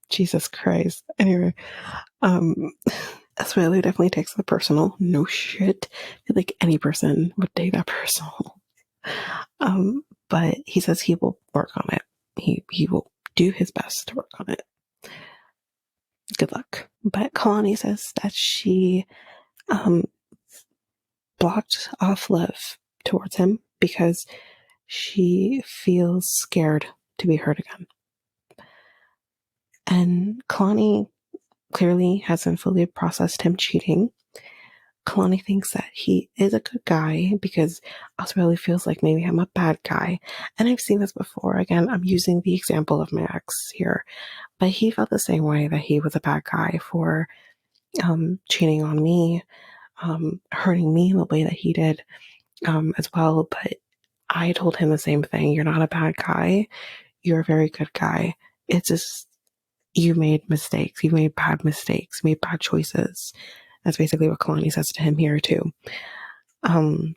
Jesus Christ. Anyway, Asuelu definitely takes it personal. No shit. I feel like any person would take that personal. But he says he will work on it. He will do his best to work on it. Good luck. But Kalani says that she blocked off love towards him because she feels scared to be hurt again. And Kalani clearly hasn't fully processed him cheating. Kalani thinks that he is a good guy because Asuelu feels like maybe I'm a bad guy. And I've seen this before. Again, I'm using the example of my ex here. But he felt the same way that he was a bad guy for cheating on me, hurting me in the way that he did as well. But I told him the same thing. You're not a bad guy. You're a very good guy. It's just you made mistakes. You made bad mistakes. You made bad choices. That's basically what Kalani says to him here too. Then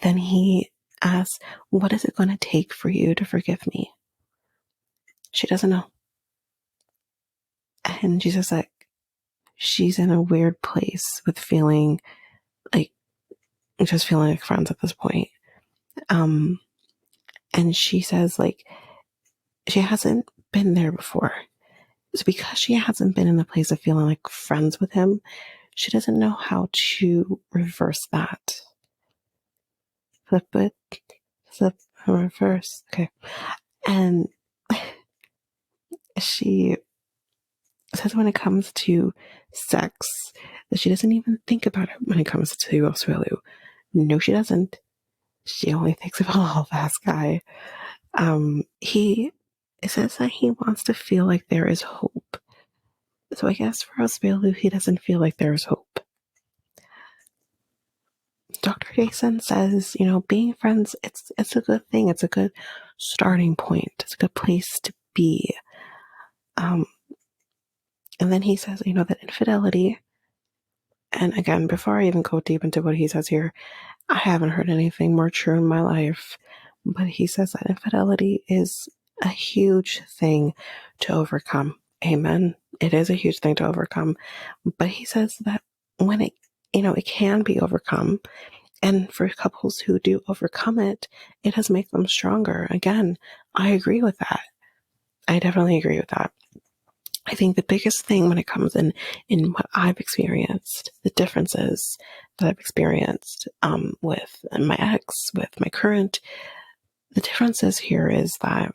he asks, what is it going to take for you to forgive me? She doesn't know. And she's just like, she's in a weird place with feeling like, just feeling like friends at this point. And she says like, she hasn't been there before. It's because she hasn't been in the place of feeling like friends with him. She doesn't know how to reverse that. Flip it, flip, reverse. Okay. And she says when it comes to sex, that she doesn't even think about it when it comes to Asuelu. No, she doesn't. She only thinks about a fast guy. He says that he wants to feel like there is hope. So I guess for Asuelu, he doesn't feel like there is hope. Dr. Jason says, you know, being friends, it's a good thing. It's a good starting point. It's a good place to be. And then he says, you know, that infidelity And again, before I even go deep into what he says here, I haven't heard anything more true in my life. But he says that infidelity is a huge thing to overcome. Amen. It is a huge thing to overcome. But he says that when it can be overcome, and for couples who do overcome it, it does make them stronger. Again, I agree with that. I definitely agree with that. I think the biggest thing when it comes in what I've experienced, the differences that I've experienced with my ex, with my current, the differences here is that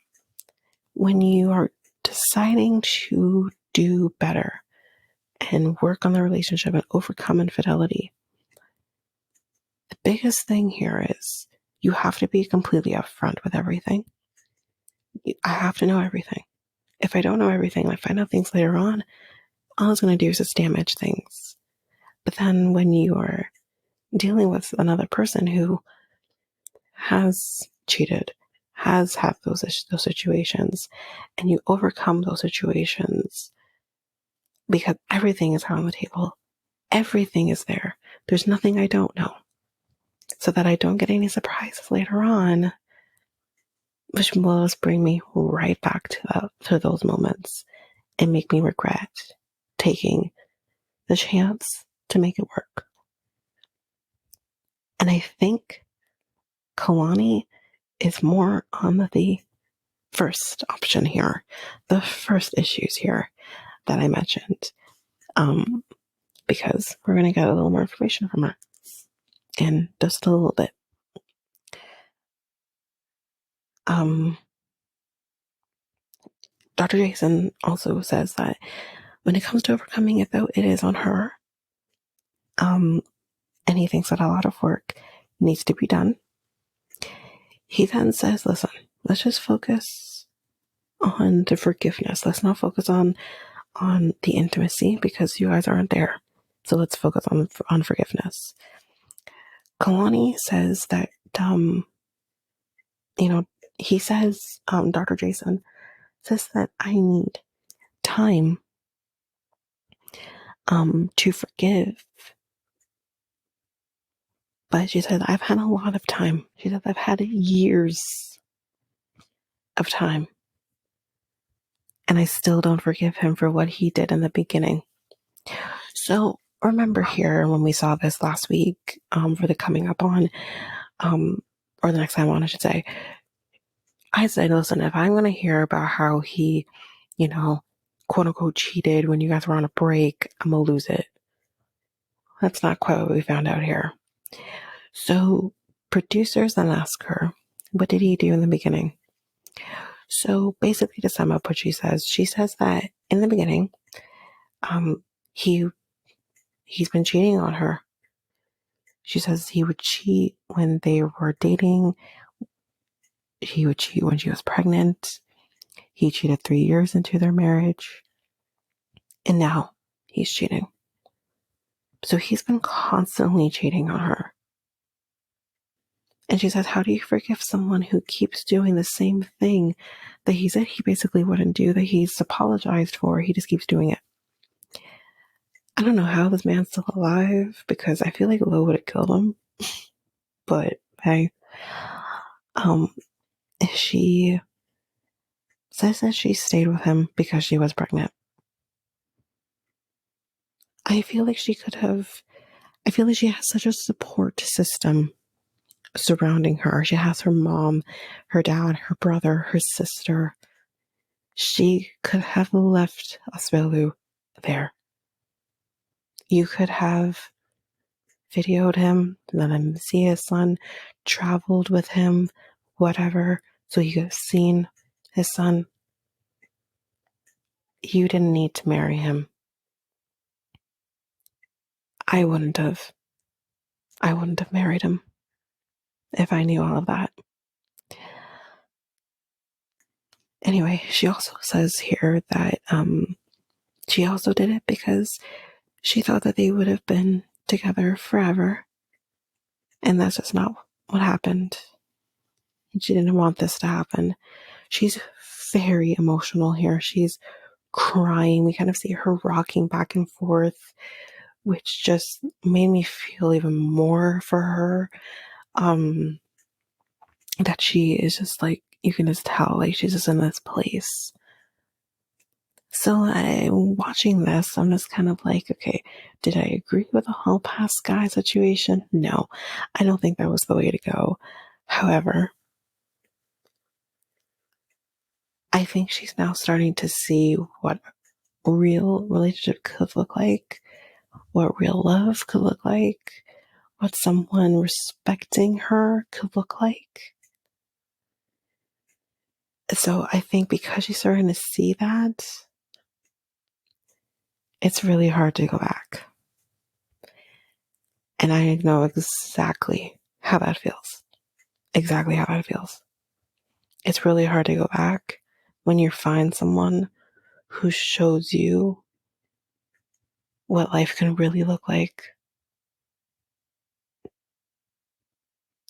when you are deciding to do better and work on the relationship and overcome infidelity, the biggest thing here is you have to be completely upfront with everything. I have to know everything. If I don't know everything and I find out things later on, all it's going to do is just damage things. But then when you are dealing with another person who has cheated, has had those situations, and you overcome those situations because everything is out on the table, everything is there. There's nothing I don't know, so that I don't get any surprises later on, which will just bring me right back to those moments and make me regret taking the chance to make it work. And I think Kalani is more on the first option here, the first issues here that I mentioned, because we're going to get a little more information from her in just a little bit. Dr. Jason also says that when it comes to overcoming it, though, it is on her. And he thinks that a lot of work needs to be done. He then says, listen, let's just focus on the forgiveness. Let's not focus on the intimacy because you guys aren't there. So let's focus on forgiveness. Kalani says that, he says, Dr. Jason says that I need time to forgive. But she said, I've had a lot of time. She said, I've had years of time. And I still don't forgive him for what he did in the beginning. So remember here when we saw this last week, for the coming up on, or the next time on, I should say, I said, listen, if I'm going to hear about how he, quote unquote cheated when you guys were on a break, I'm going to lose it. That's not quite what we found out here. So producers then ask her, what did he do in the beginning? So basically, to sum up what she says that in the beginning, he's been cheating on her. She says he would cheat when they were dating. He would cheat when she was pregnant. He cheated 3 years into their marriage. And now he's cheating. So he's been constantly cheating on her. And she says, how do you forgive someone who keeps doing the same thing that he said he basically wouldn't do, that he's apologized for? He just keeps doing it. I don't know how this man's still alive, because I feel like Lo would have killed him. But hey, she says that she stayed with him because she was pregnant. I feel like she has such a support system surrounding her. She has her mom, her dad, her brother, her sister. She could have left Asuelu there. You could have videoed him, let him see his son, traveled with him, whatever, so he could have seen his son. You didn't need to marry him. I wouldn't have married him if I knew all of that. Anyway, she also says here that she also did it because she thought that they would have been together forever. And that's just not what happened. She didn't want this to happen. She's very emotional here. She's crying. We kind of see her rocking back and forth which just made me feel even more for her. That she is just like, you can just tell, like, she's just in this place. So I'm watching this, I'm just kind of like, okay, did I agree with the whole past guy situation? No, I don't think that was the way to go. However, I think she's now starting to see what a real relationship could look like, what real love could look like, what someone respecting her could look like. So I think because she's starting to see that, it's really hard to go back. And I know exactly how that feels. Exactly how that feels. It's really hard to go back when you find someone who shows you what life can really look like.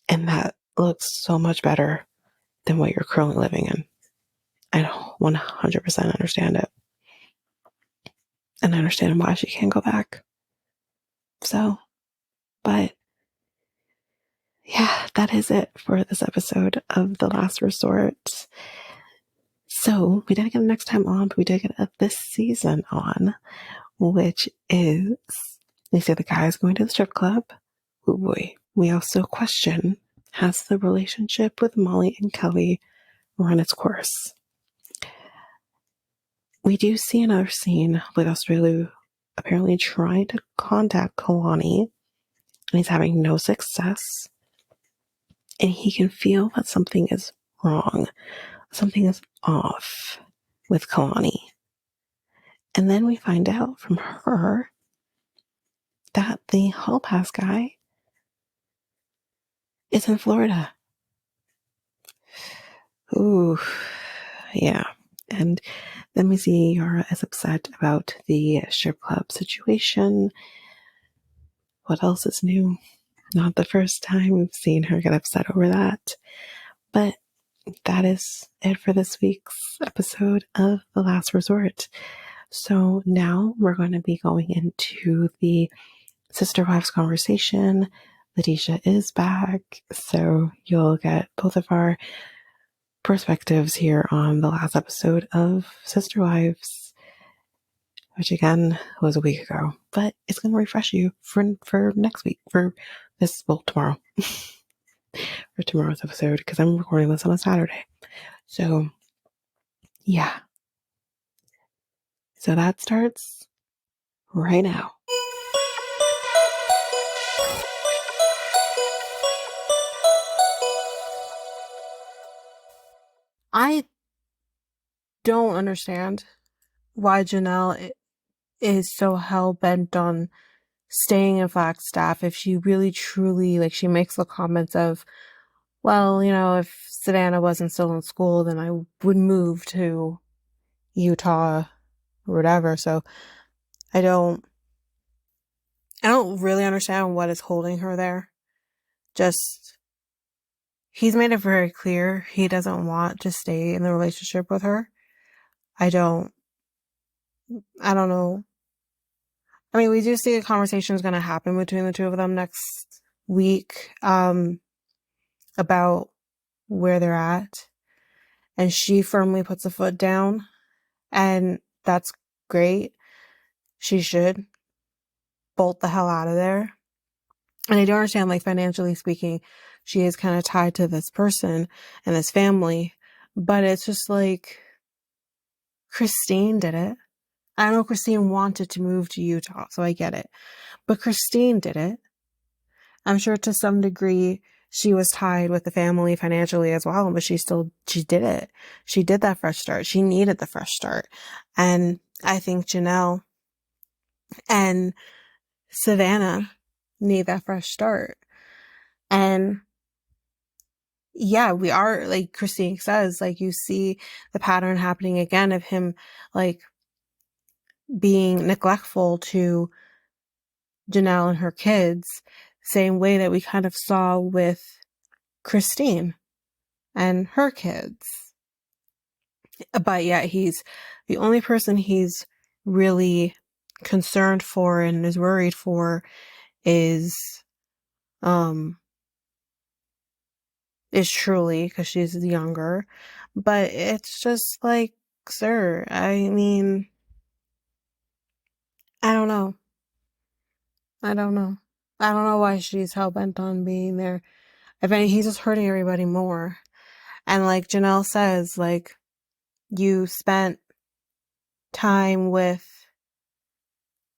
And that looks so much better than what you're currently living in. I 100% understand it. And I understand why she can't go back. So, but yeah, that is it for this episode of The Last Resort. So we didn't get a next time on, but we did get a this season on, which is, they say the guy is going to the strip club. Oh boy. We also question, has the relationship with Molly and Kelly run its course? We do see another scene with Asuelu apparently trying to contact Kalani, and he's having no success. And he can feel that something is wrong. Something is off with Kalani. And then we find out from her that the hall pass guy is in Florida. Ooh, yeah. And then we see Yara is upset about the strip club situation. What else is new? Not the first time we've seen her get upset over that. But that is it for this week's episode of The Last Resort. So now we're going to be going into the sister wives conversation. Letitia is back, so you'll get both of our perspectives here on the last episode of Sister Wives, which again was a week ago, but it's going to refresh you for next week, for this, well, tomorrow, for tomorrow's episode, because I'm recording this on a Saturday. So yeah, so that starts right now. I don't understand why Janelle is so hell-bent on staying in Flagstaff if she really truly, like, she makes the comments of, well, you know, if Savannah wasn't still in school, then I would move to Utah or whatever. So I don't really understand what is holding her there. Just, he's made it very clear he doesn't want to stay in the relationship with her. I don't know. I mean, we do see a conversation is going to happen between the two of them next week, about where they're at. And she firmly puts a foot down, and that's great. She should bolt the hell out of there. And I don't understand, like, financially speaking, she is kind of tied to this person and this family, but it's just like, Christine did it. I know Christine wanted to move to Utah, so I get it. But Christine did it. I'm sure to some degree she was tied with the family financially as well, but she did it. She did that fresh start. She needed the fresh start. And I think Janelle and Savannah need that fresh start. And yeah, we are, like Christine says, like, you see the pattern happening again of him, like, being neglectful to Janelle and her kids, same way that we kind of saw with Christine and her kids. But yeah, he's the only person he's really concerned for and is worried for is truly because she's younger. But it's just like, sir, I mean, I don't know. I don't know. I don't know why she's hell-bent on being there. If any, he's just hurting everybody more. And like Janelle says, like, you spent time with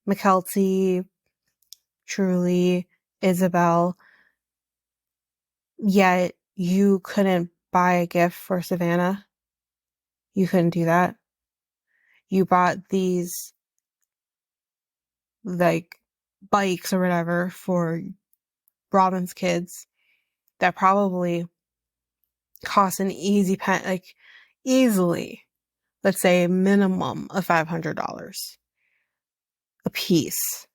McKelty, Truly, Isabel, yet you couldn't buy a gift for Savannah. You couldn't do that. You bought these, like, bikes or whatever for Robin's kids that probably cost an easily, let's say a minimum of $500 a piece.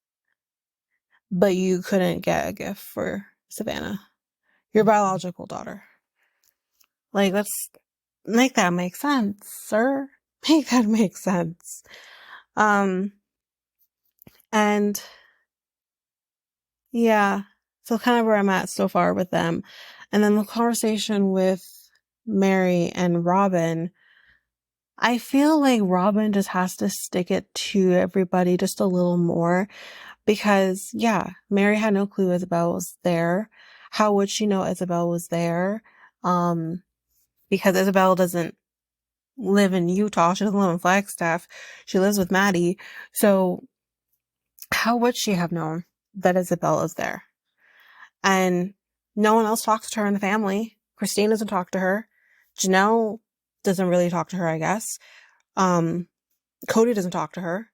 But you couldn't get a gift for Savannah, your biological daughter. Like, let's make that make sense, sir. Make that make sense. And yeah, so kind of where I'm at so far with them. And then the conversation with Mary and Robin, I feel like Robin just has to stick it to everybody just a little more because, yeah, Mary had no clue Isabel was there. How would she know Isabel was there? Because Isabel doesn't live in Utah. She doesn't live in Flagstaff. She lives with Maddie. So how would she have known that Isabel is there? And no one else talks to her in the family. Christine doesn't talk to her. Janelle doesn't really talk to her, I guess. Cody doesn't talk to her.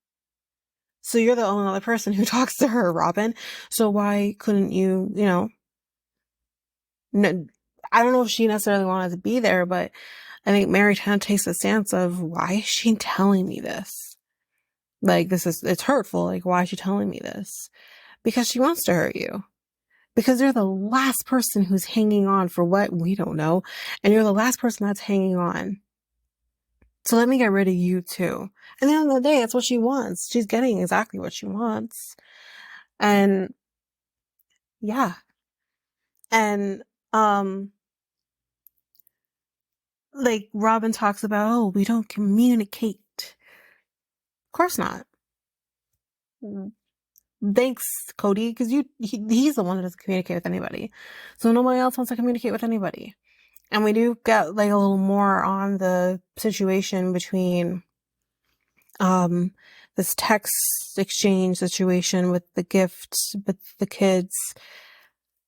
So you're the only other person who talks to her, Robin. So why couldn't you, I don't know if she necessarily wanted to be there, but I think Mary kind of takes a stance of, why is she telling me this? Like, it's hurtful. Like, why is she telling me this? Because she wants to hurt you. Because you're the last person who's hanging on for what we don't know. And you're the last person that's hanging on. So let me get rid of you too. And at the end of the day, that's what she wants. She's getting exactly what she wants. And yeah. And, like Robin talks about, oh, we don't communicate. Of course not. Thanks, Cody, because he's the one that doesn't communicate with anybody. So nobody else wants to communicate with anybody. And we do get like a little more on the situation between this text exchange situation with the gifts with the kids,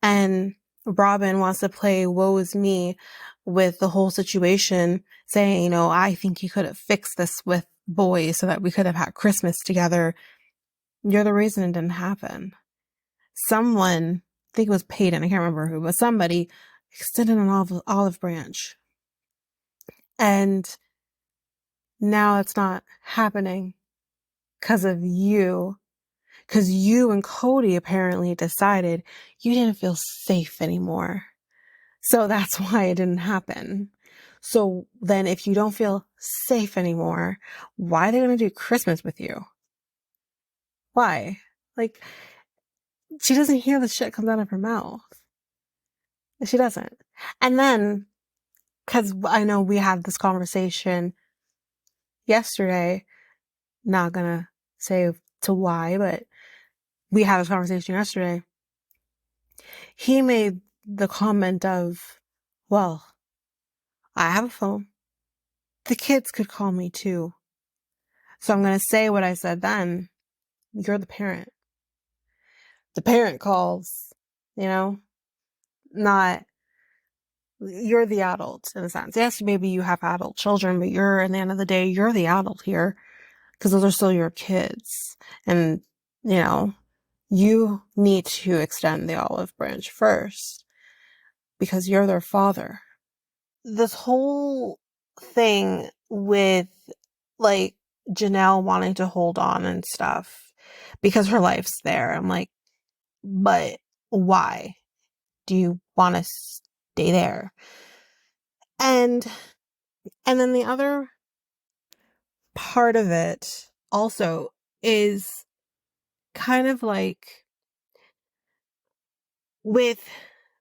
and Robin wants to play woe is me with the whole situation, saying, I think you could have fixed this with boys so that we could have had Christmas together. You're the reason it didn't happen. Someone, I think it was Peyton, I can't remember who, but somebody extended an olive branch. And now it's not happening because of you. Because you and Cody apparently decided you didn't feel safe anymore. So that's why it didn't happen. So then if you don't feel safe anymore, why are they going to do Christmas with you? Why? Like, she doesn't hear the shit comes out of her mouth. She doesn't. And then, because I know we had this conversation yesterday, not gonna say to why, but we had this conversation yesterday. He made the comment of, well, I have a phone. The kids could call me too. So I'm going to say what I said then. You're the parent. The parent calls, not, you're the adult in a sense. Yes, maybe you have adult children, but at the end of the day, you're the adult here because those are still your kids. And, you need to extend the olive branch first because you're their father. This whole thing with like Janelle wanting to hold on and stuff because her life's there. I'm like, but why do you want to stay there? And then the other part of it also is kind of like with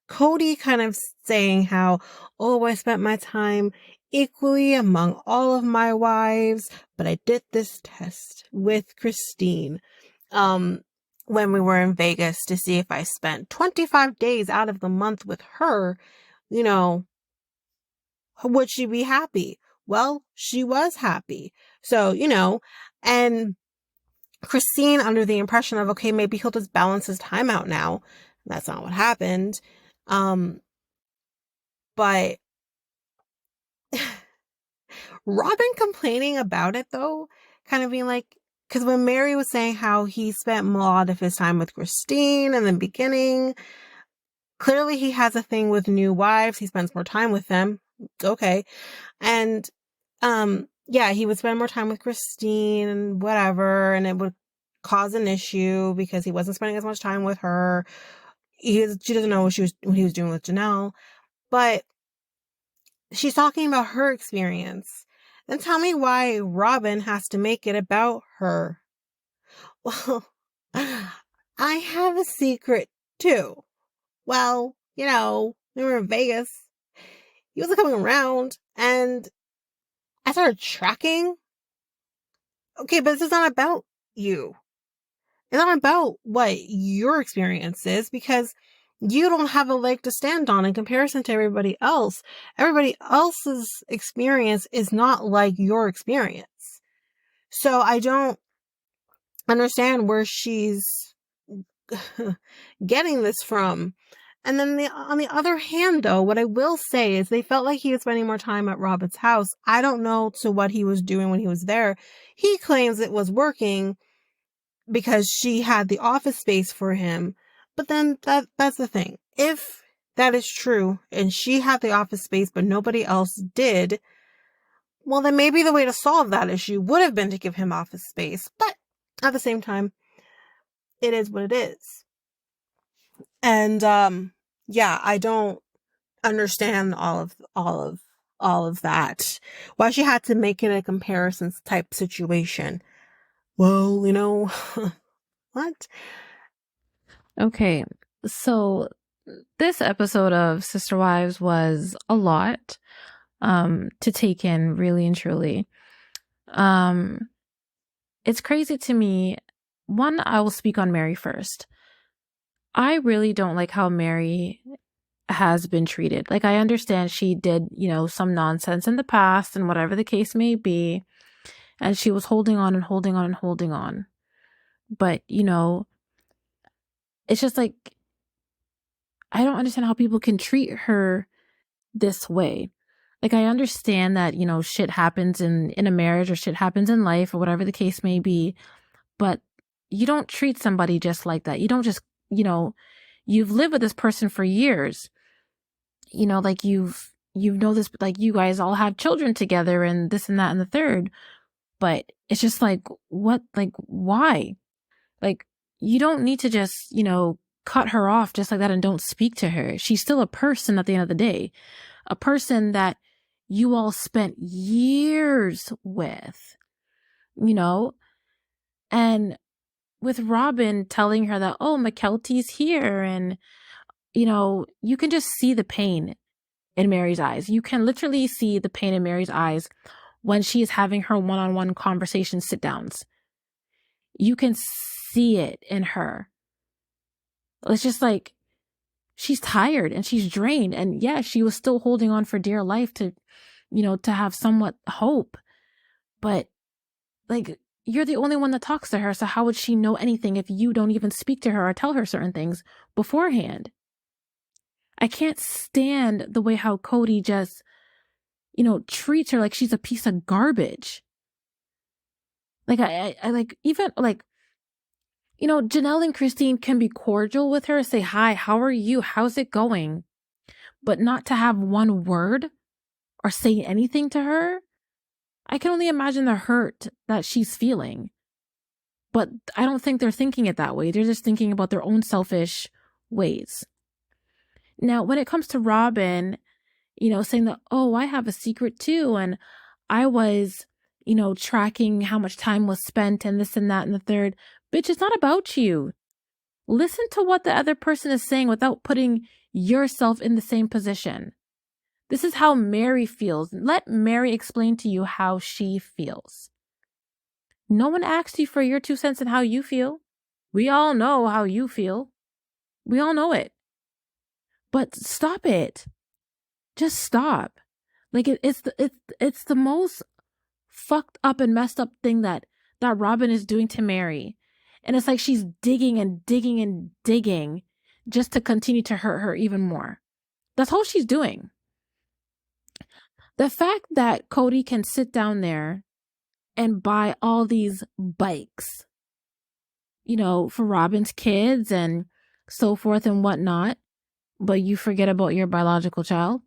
Cody kind of saying how, oh, I spent my time equally among all of my wives, but I did this test with Christine when we were in Vegas to see if I spent 25 days out of the month with her, you know, would she be happy? Well, she was happy. So, and Christine under the impression of, okay, maybe he'll just balance his time out now. That's not what happened. But Robin complaining about it though, kind of being like, because when Mary was saying how he spent a lot of his time with Christine in the beginning, clearly he has a thing with new wives. He spends more time with them. Okay. And, yeah, he would spend more time with Christine and whatever, and it would cause an issue because he wasn't spending as much time with her. She doesn't know what he was doing with Janelle, but she's talking about her experience. Then tell me why Robin has to make it about her. Well, I have a secret too. Well, we were in Vegas. He wasn't coming around, and I started tracking. Okay, but this is not about you. It's not about what your experience is, because you don't have a leg to stand on in comparison to everybody else. Everybody else's experience is not like your experience. So I don't understand where she's getting this from. And then on the other hand, though, what I will say is they felt like he was spending more time at Robin's house. I don't know to what he was doing when he was there. He claims it was working because she had the office space for him. But then that's the thing. If that is true and she had the office space but nobody else did, well, then maybe the way to solve that issue would have been to give him office space. But at the same time, it is what it is. And yeah, I don't understand all of that. Why she had to make it a comparison type situation. Well, what? Okay, so this episode of Sister Wives was a lot to take in, really and truly. It's crazy to me. One, I will speak on Mary first. I really don't like how Mary has been treated. Like, I understand she did, some nonsense in the past and whatever the case may be, and she was holding on and holding on and holding on. But, it's just like, I don't understand how people can treat her this way. Like, I understand that, shit happens in a marriage or shit happens in life or whatever the case may be, but you don't treat somebody just like that. You don't just, you've lived with this person for years. Like you've know this, like you guys all have children together and this and that and the third. But it's just like, what, like, why? Like, you don't need to just, cut her off just like that and don't speak to her. She's still a person at the end of the day, a person that you all spent years with, and with Robin telling her that, oh, McKelty's here. And, you can just see the pain in Mary's eyes. You can literally see the pain in Mary's eyes when she is having her one-on-one conversation sit downs. You can see it in her. It's just like, she's tired and she's drained. And yeah, she was still holding on for dear life to, to have somewhat hope. But like, you're the only one that talks to her. So how would she know anything if you don't even speak to her or tell her certain things beforehand? I can't stand the way how Cody just, treats her like she's a piece of garbage. Like, I like, even like, Janelle and Christine can be cordial with her, say, hi, how are you? How's it going? But not to have one word or say anything to her. I can only imagine the hurt that she's feeling. But I don't think they're thinking it that way. They're just thinking about their own selfish ways. Now, when it comes to Robin, saying that, oh, I have a secret too. And I was, tracking how much time was spent and this and that and the third. Bitch, it's not about you. Listen to what the other person is saying without putting yourself in the same position. This is how Mary feels. Let Mary explain to you how she feels. No one asked you for your 2 cents in how you feel. We all know how you feel. We all know But stop it. Just stop. Like it's the most fucked up and messed up thing that Robin is doing to Mary. And it's like she's digging and digging and digging just to continue to hurt her even more. That's all she's doing. The fact that Cody can sit down there and buy all these bikes, you know, for Robin's kids and so forth and whatnot, but you forget about your biological child.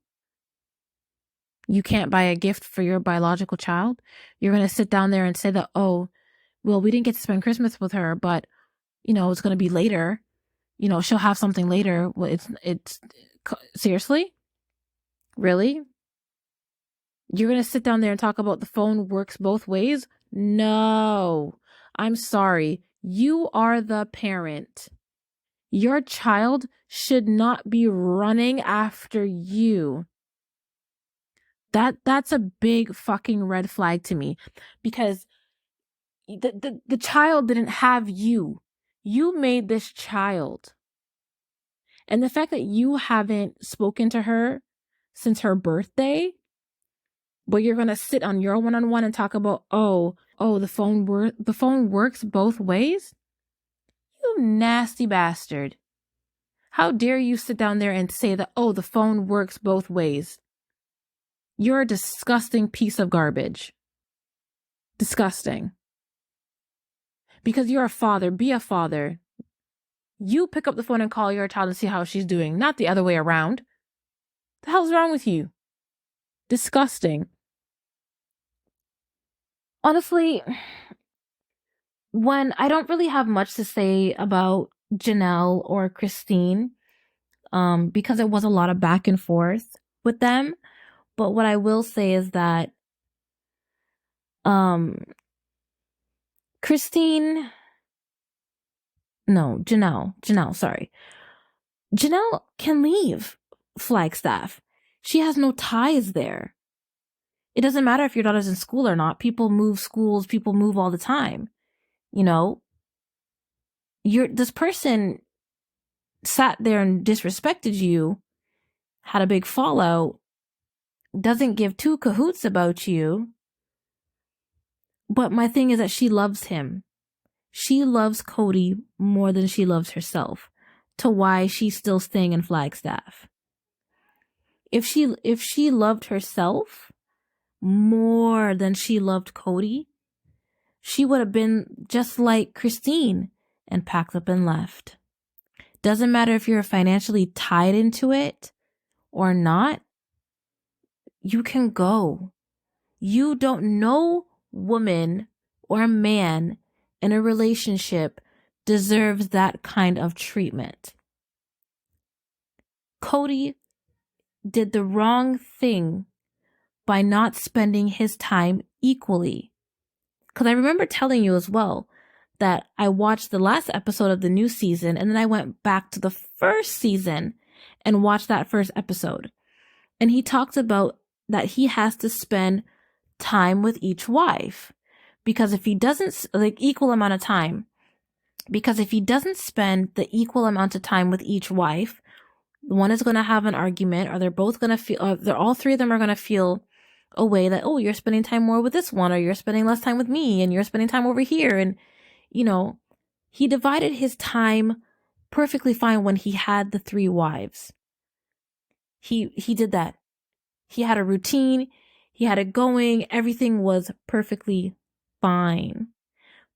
You can't buy a gift for your biological child. You're going to sit down there and say that, oh, well, we didn't get to spend Christmas with her, but, you know, it's going to be later. You know, she'll have something later. Well, it's seriously? Really? You're going to sit down there and talk about the phone works both ways? No, I'm sorry. You are the parent. Your child should not be running after you. That's a big fucking red flag to me, because the child didn't have you. You made this child. And the fact that you haven't spoken to her since her birthday, but you're going to sit on your one-on-one and talk about, oh, the phone works both ways? You nasty bastard. How dare you sit down there and say that, oh, the phone works both ways? You're a disgusting piece of garbage. Disgusting. Because you're a father, be a father. You pick up the phone and call your child and see how she's doing, not the other way around. The hell's wrong with you? Disgusting. Honestly, when I don't really have much to say about Janelle or Christine, because it was a lot of back and forth with them. But what I will say is that Janelle, sorry. Janelle can leave Flagstaff. She has no ties there. It doesn't matter if your daughter's in school or not. People move schools, people move all the time. You know, this person sat there and disrespected you, had a big fallout, doesn't give two cahoots about you. But my thing is that she loves him. She loves Cody more than she loves herself, to why she's still staying in Flagstaff. If she loved herself more than she loved Cody, she would have been just like Christine and packed up and left. Doesn't matter if you're financially tied into it or not, you can go. You don't know woman or man in a relationship deserves that kind of treatment. Cody did the wrong thing by not spending his time equally. Because I remember telling you as well that I watched the last episode of the new season and then I went back to the first season and watched that first episode. And he talked about that he has to spend time with each wife. Because if he doesn't, like, equal amount of time, because if he doesn't spend the equal amount of time with each wife, one is going to have an argument, or they're both going to feel, or all three of them are going to feel a way that, oh, you're spending time more with this one, or you're spending less time with me, and you're spending time over here. And, you know, he divided his time perfectly fine when he had the three wives. He did that. He had a routine. He had it going. Everything was perfectly fine.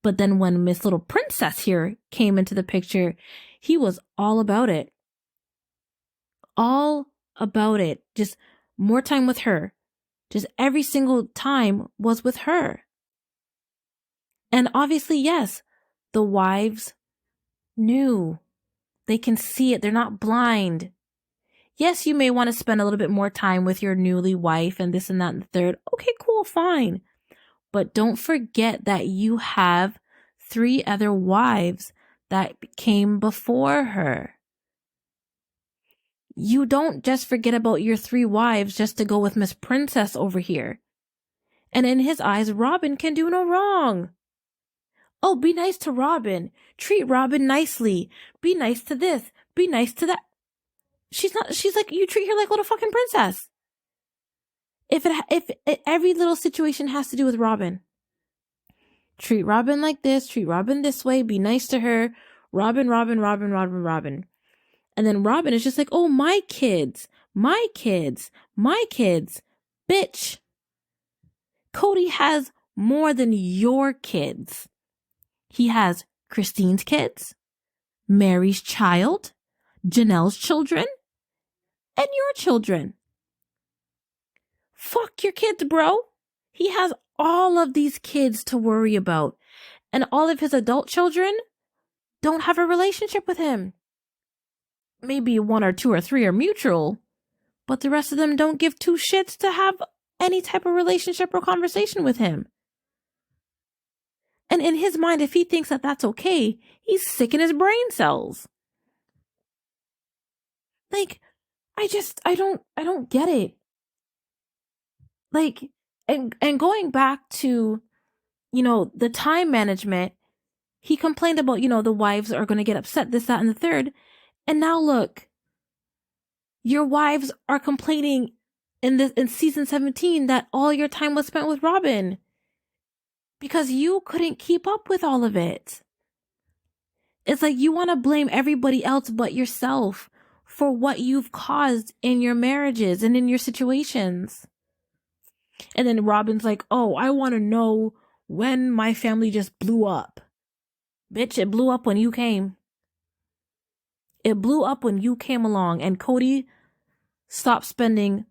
But then when Miss Little Princess here came into the picture, he was all about it. All about it. Just more time with her. Just every single time was with her. And obviously, yes, the wives knew. They can see it. They're not blind. Yes, you may want to spend a little bit more time with your newly wife and this and that and the third. Okay, cool, fine. But don't forget that you have 3 other wives that came before her. You don't just forget about your 3 wives just to go with Miss Princess over here. And in his eyes, Robin can do no wrong. Oh, be nice to Robin. Treat Robin nicely. Be nice to this. Be nice to that. She's like, you treat her like a little fucking princess. If every little situation has to do with Robin. Treat Robin like this. Treat Robin this way. Be nice to her. Robin. And then Robin is just like, oh, my kids. Bitch. Cody has more than your kids. He has Christine's kids, Mary's child, Janelle's children, and your children. Fuck your kids, bro. He has all of these kids to worry about, and all of his adult children don't have a relationship with him. Maybe 1 or 2 or 3 are mutual, but the rest of them don't give 2 shits to have any type of relationship or conversation with him. And in his mind, if he thinks that that's okay, he's sick in his brain cells. Like, I don't get it. Like, and going back to, the time management, he complained about, the wives are going to get upset, this, that, and the third. And now look, your wives are complaining in season 17 that all your time was spent with Robin because you couldn't keep up with all of it. It's like you want to blame everybody else but yourself for what you've caused in your marriages and in your situations. And then Robin's like, oh, I want to know when my family just blew up. Bitch, it blew up when you came. It blew up when you came along and Cody stopped spending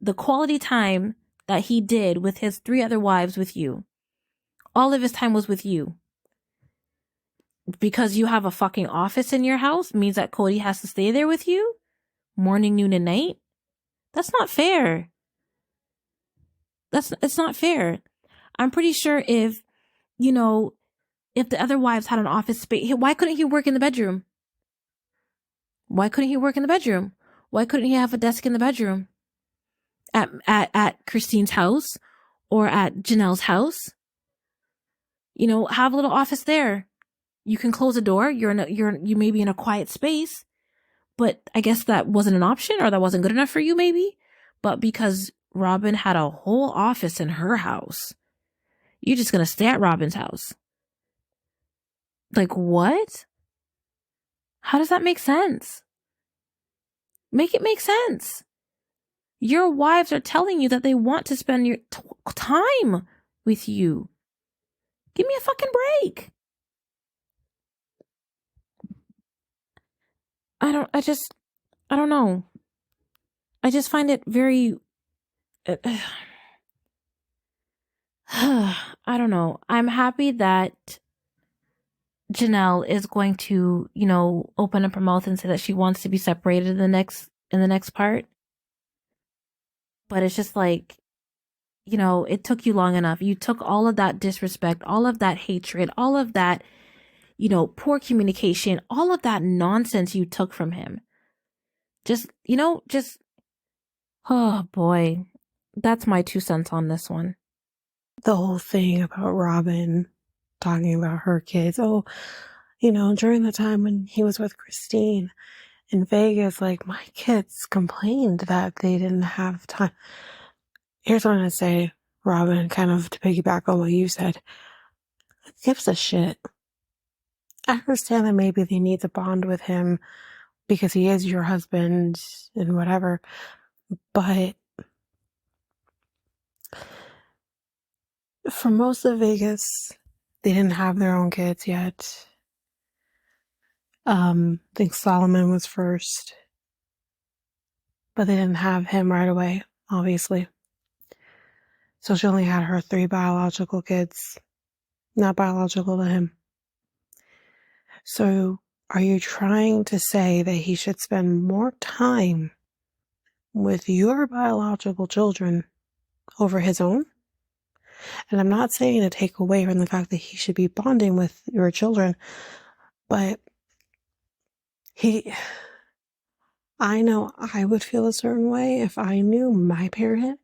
the quality time that he did with his 3 other wives with you. All of his time was with you. Because you have a fucking office in your house means that Cody has to stay there with you? Morning, noon, and night? That's not fair. It's not fair. I'm pretty sure if the other wives had an office space, why couldn't he work in the bedroom? Why couldn't he work in the bedroom? Why couldn't he have a desk in the bedroom? At Christine's house or at Janelle's house? Have a little office there. You can close a door. You may be in a quiet space, but I guess that wasn't an option or that wasn't good enough for you maybe. But because Robin had a whole office in her house, you're just going to stay at Robin's house. Like what? How does that make sense? Make it make sense. Your wives are telling you that they want to spend your time with you. Give me a fucking break. I don't know. I just find it very, I don't know. I'm happy that Janelle is going to, open up her mouth and say that she wants to be separated in the next part. But it's just like, it took you long enough. You took all of that disrespect, all of that hatred, all of that, poor communication, all of that nonsense you took from him. Oh boy, that's my 2 cents on this one. The whole thing about Robin talking about her kids. Oh, during the time when he was with Christine in Vegas, like my kids complained that they didn't have time. Here's what I'm going to say, Robin, kind of to piggyback on what you said. Who gives a shit? I understand that maybe they need to bond with him because he is your husband and whatever, but for most of Vegas, they didn't have their own kids yet. I think Solomon was first, but they didn't have him right away, obviously. So she only had her 3 biological kids, not biological to him. So are you trying to say that he should spend more time with your biological children over his own? And I'm not saying to take away from the fact that he should be bonding with your children, but I know I would feel a certain way if I knew my parent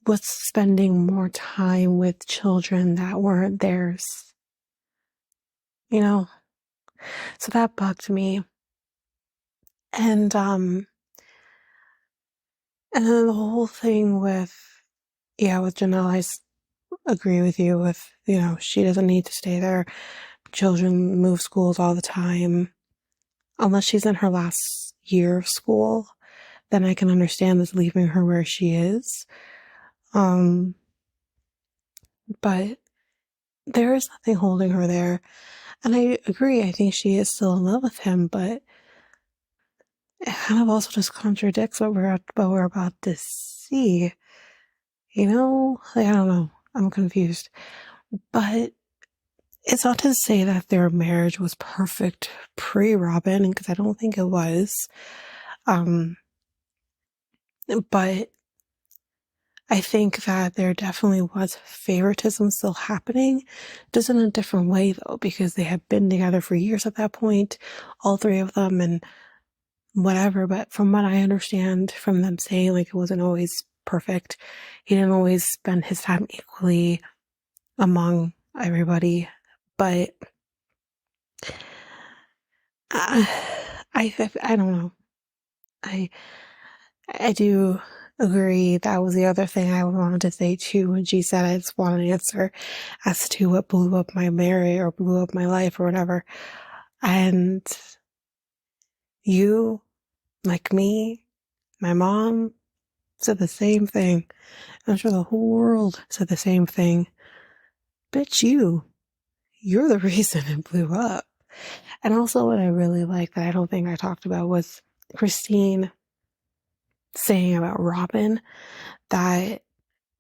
was spending more time with children that weren't theirs, you know? So that bugged me. And then the whole thing with Janelle, agree with you with, she doesn't need to stay there. Children move schools all the time. Unless she's in her last year of school, then I can understand this leaving her where she is. But there is nothing holding her there. And I agree, I think she is still in love with him, but it kind of also just contradicts what we're about to see. I don't know. I'm confused. But it's not to say that their marriage was perfect pre-Robin, because I don't think it was. But I think that there definitely was favoritism still happening, just in a different way though, because they had been together for years at that point, all three of them, and whatever. But from what I understand from them saying, like, it wasn't always perfect. He didn't always spend his time equally among everybody. But I don't know. I do agree. That was the other thing I wanted to say too. When she said, I just want an answer as to what blew up my marriage or blew up my life or whatever. And you, like me, my mom, said the same thing. I'm sure the whole world said the same thing. Bitch, you're the reason it blew up. And also what I really like that I don't think I talked about was Christine saying about Robin that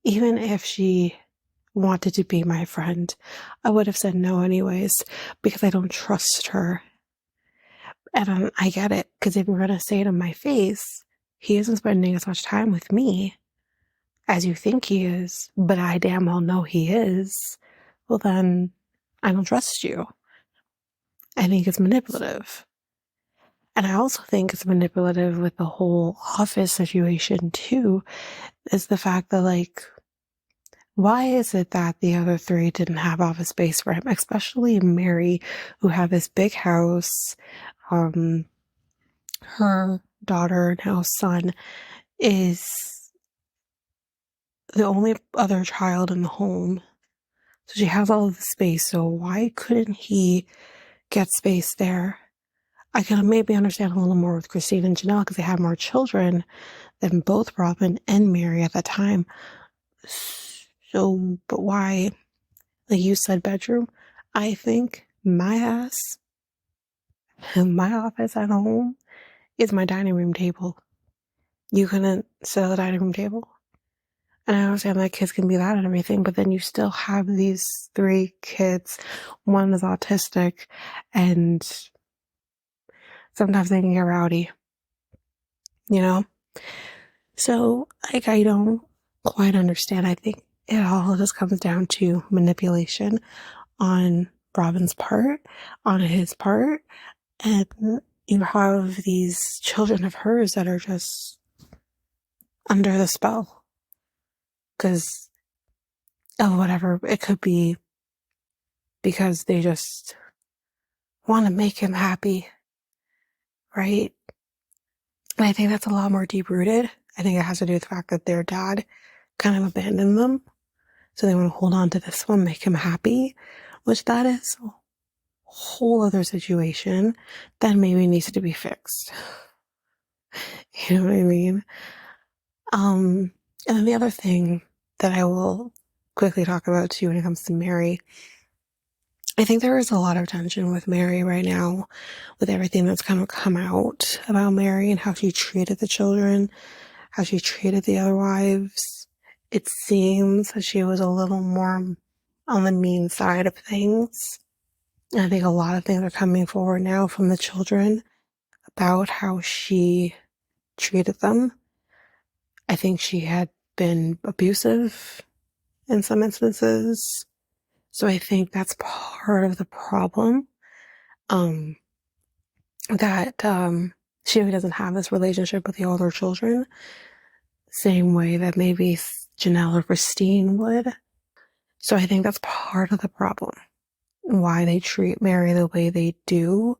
even if she wanted to be my friend, I would have said no anyways, because I don't trust her. And I get it, because if you're going to say it in my face, he isn't spending as much time with me as you think he is, but I damn well know he is, well then, I don't trust you. I think it's manipulative. And I also think it's manipulative with the whole office situation too, is the fact that, like, why is it that the other three didn't have office space for him, especially Mary, who had this big house? Her daughter, now son, is the only other child in the home. So she has all of the space. So why couldn't he get space there? I can maybe understand a little more with Christine and Janelle because they had more children than both Robin and Mary at that time. So, but why? Like you said, bedroom. I think my ass and my office at home is my dining room table. You couldn't sit at the dining room table. And I understand that kids can be loud and everything, but then you still have these three kids. One is autistic, and sometimes they can get rowdy, So, like, I don't quite understand. I think it all just comes down to manipulation on Robin's part, on his part, and you have these children of hers that are just under the spell because of whatever. It could be because they just want to make him happy, right? And I think that's a lot more deep-rooted. I think it has to do with the fact that their dad kind of abandoned them. So they want to hold on to this one, make him happy, which that is a whole other situation that maybe needs to be fixed. You know what I mean? And then the other thing that I will quickly talk about too when it comes to Mary, I think there is a lot of tension with Mary right now with everything that's kind of come out about Mary and how she treated the children, how she treated the other wives. It seems that she was a little more on the mean side of things. And I think a lot of things are coming forward now from the children about how she treated them. I think she had been abusive in some instances. So I think that's part of the problem. That she doesn't have this relationship with the older children, same way that maybe Janelle or Christine would. So I think that's part of the problem, why they treat Mary the way they do,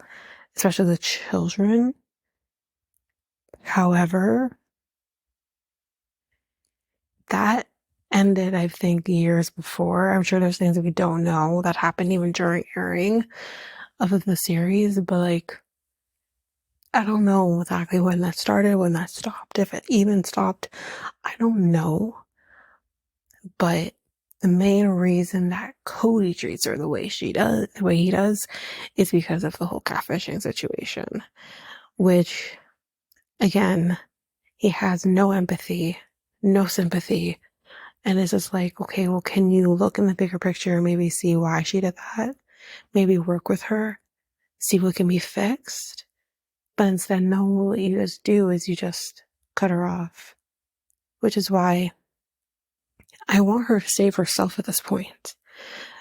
especially the children. However, that ended, I think, years before. I'm sure there's things that we don't know that happened even during airing of the series, but like, I don't know exactly when that started, when that stopped, if it even stopped. I don't know. But the main reason that Cody treats her the way he does, is because of the whole catfishing situation. Which, again, he has no empathy, no sympathy, and it's just like, okay, well, can you look in the bigger picture and maybe see why she did that? Maybe work with her, see what can be fixed. But instead, no, what you just do is you just cut her off. Which is why I want her to save herself at this point.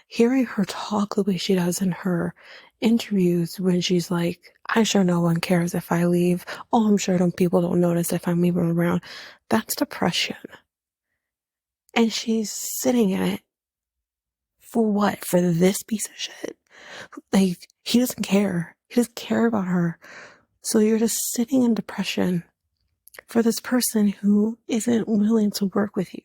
Hearing her talk the way she does in her interviews when she's like, I'm sure no one cares if I leave. Oh, I'm sure people don't notice if I'm even around. That's depression. And she's sitting in it for what? For this piece of shit? Like, he doesn't care. He doesn't care about her. So you're just sitting in depression for this person who isn't willing to work with you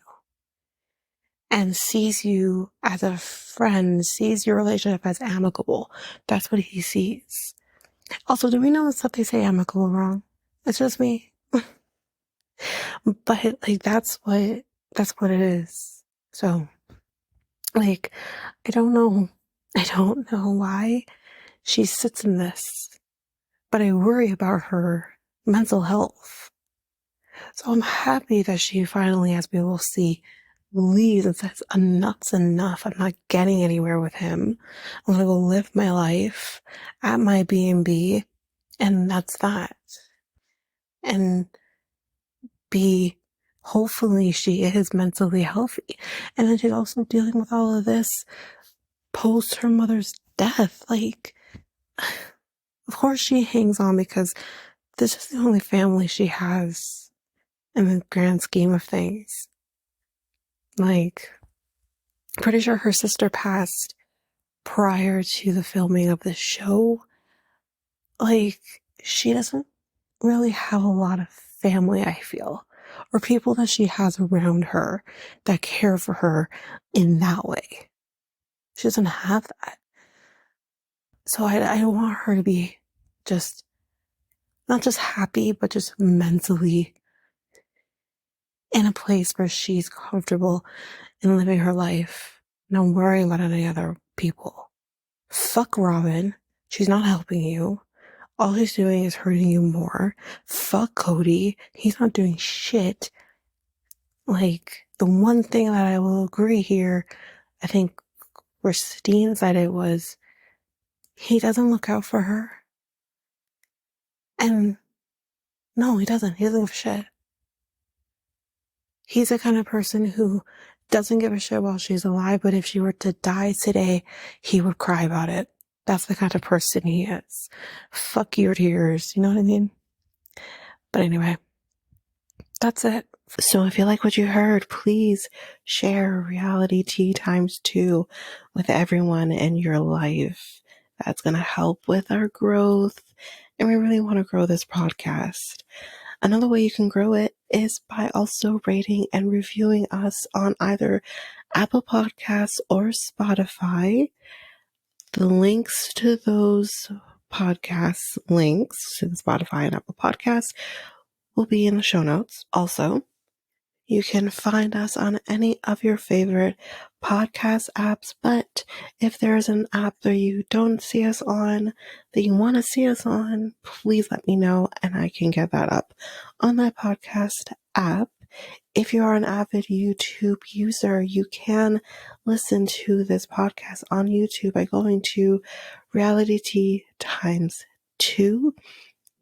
and sees you as a friend, sees your relationship as amicable. That's what he sees. Also, do we know that they say amicable wrong? It's just me. But like, that's what it is. So, like, I don't know why she sits in this, but I worry about her mental health. So I'm happy that she finally, as we will see, leaves and says, enough's enough. I'm not getting anywhere with him. I'm gonna go live my life at my B&B, and that's that. And hopefully she is mentally healthy. And then she's also dealing with all of this post her mother's death. Like, of course she hangs on because this is the only family she has in the grand scheme of things. Like, pretty sure her sister passed prior to the filming of this show. Like, she doesn't really have a lot of family, I feel, or people that she has around her that care for her in that way. She doesn't have that. So I want her to be just, not just happy, but just mentally in a place where she's comfortable in living her life, not worrying about any other people. Fuck Robin. She's not helping you. All he's doing is hurting you more. Fuck Cody. He's not doing shit. Like, the one thing that I will agree here, I think Christine said it was, he doesn't look out for her. And no, he doesn't. He doesn't give a shit. He's the kind of person who doesn't give a shit while she's alive, but if she were to die today, he would cry about it. That's the kind of person he is. Fuck your tears. You know what I mean? But anyway, that's it. So if you like what you heard, please share Reality Tea ×2 with everyone in your life. That's going to help with our growth. And we really want to grow this podcast. Another way you can grow it is by also rating and reviewing us on either Apple Podcasts or Spotify. The links to those podcasts, links to the Spotify and Apple Podcasts, will be in the show notes. Also, you can find us on any of your favorite podcast apps, but if there's an app that you don't see us on, that you want to see us on, please let me know and I can get that up on that podcast app. If you are an avid YouTube user, you can listen to this podcast on YouTube by going to Reality Tea ×2.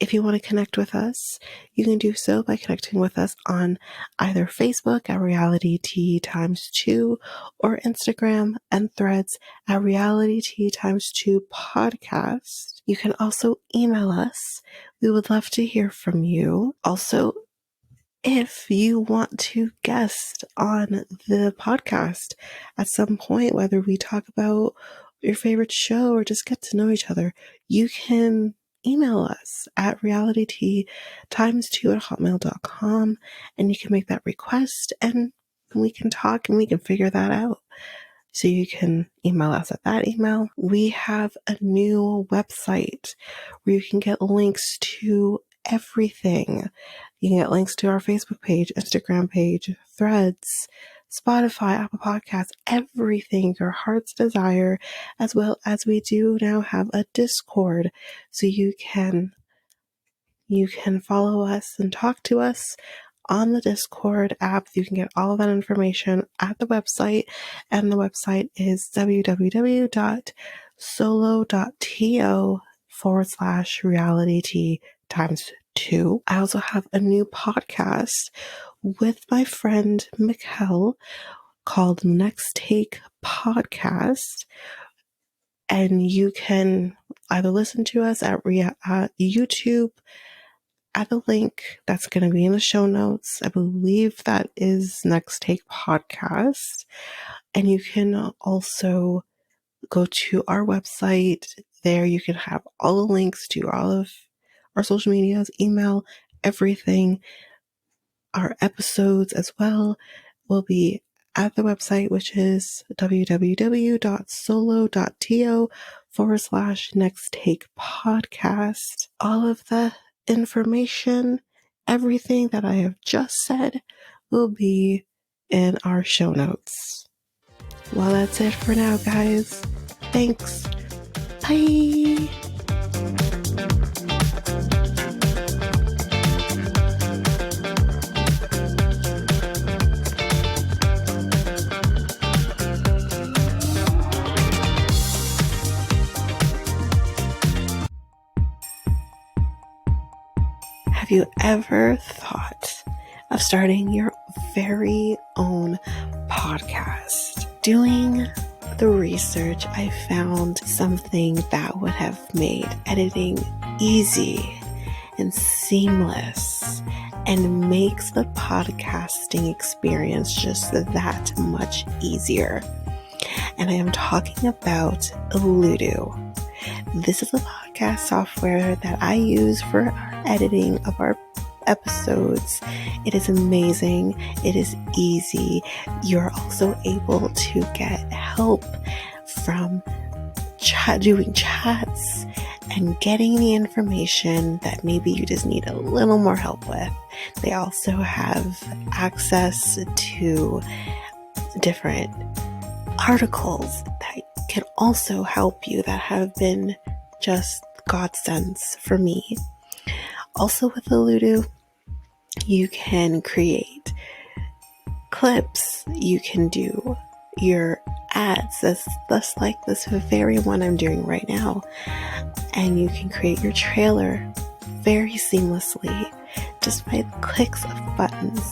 If you want to connect with us, you can do so by connecting with us on either Facebook at Reality Tea x2 or Instagram and Threads at Reality Tea x2 podcast. You can also email us. We would love to hear from you. Also, if you want to guest on the podcast at some point, whether we talk about your favorite show or just get to know each other, you can email us at realityt x2@hotmail.com, and you can make that request and we can talk and we can figure that out. So you can email us at that email. We have a new website where you can get links to everything. You can get links to our Facebook page, Instagram page, Threads, Spotify, Apple Podcasts, everything your heart's desire, as well as we do now have a Discord. So you can follow us and talk to us on the Discord app. You can get all of that information at the website, and the website is www.solo.to/realityt x2. I also have a new podcast with my friend Mikkel called Next Take Podcast, and you can either listen to us at YouTube at the link that's going to be in the show notes. I believe that is Next Take Podcast. And you can also go to our website. There you can have all the links to all of our social medias, email, everything. Our episodes as well will be at the website, which is www.solo.to/Next Take Podcast. All of the information, everything that I have just said will be in our show notes. Well, that's it for now, guys. Thanks. Bye. Have you ever thought of starting your very own podcast? Doing the research, I found something that would have made editing easy and seamless and makes the podcasting experience just that much easier. And I am talking about Asuelu. This is a podcast software that I use for editing of our episodes. It is amazing. It is easy. You're also able to get help from doing chats and getting the information that maybe you just need a little more help with. They also have access to different articles that can also help you that have been just godsends for me. Also with Asuelu, you can create clips. You can do your ads, that's like this very one I'm doing right now. And you can create your trailer very seamlessly just by the clicks of buttons.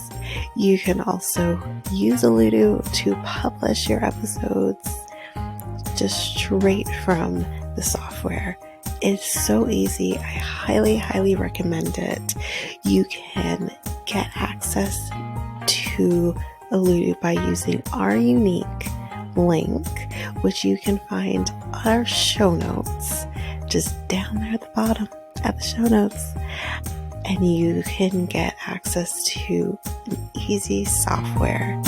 You can also use Asuelu to publish your episodes just straight from the software. It's so easy. I highly, highly recommend it. You can get access to Asuelu by using our unique link, which you can find on our show notes, just down there at the bottom at the show notes. And you can get access to an easy software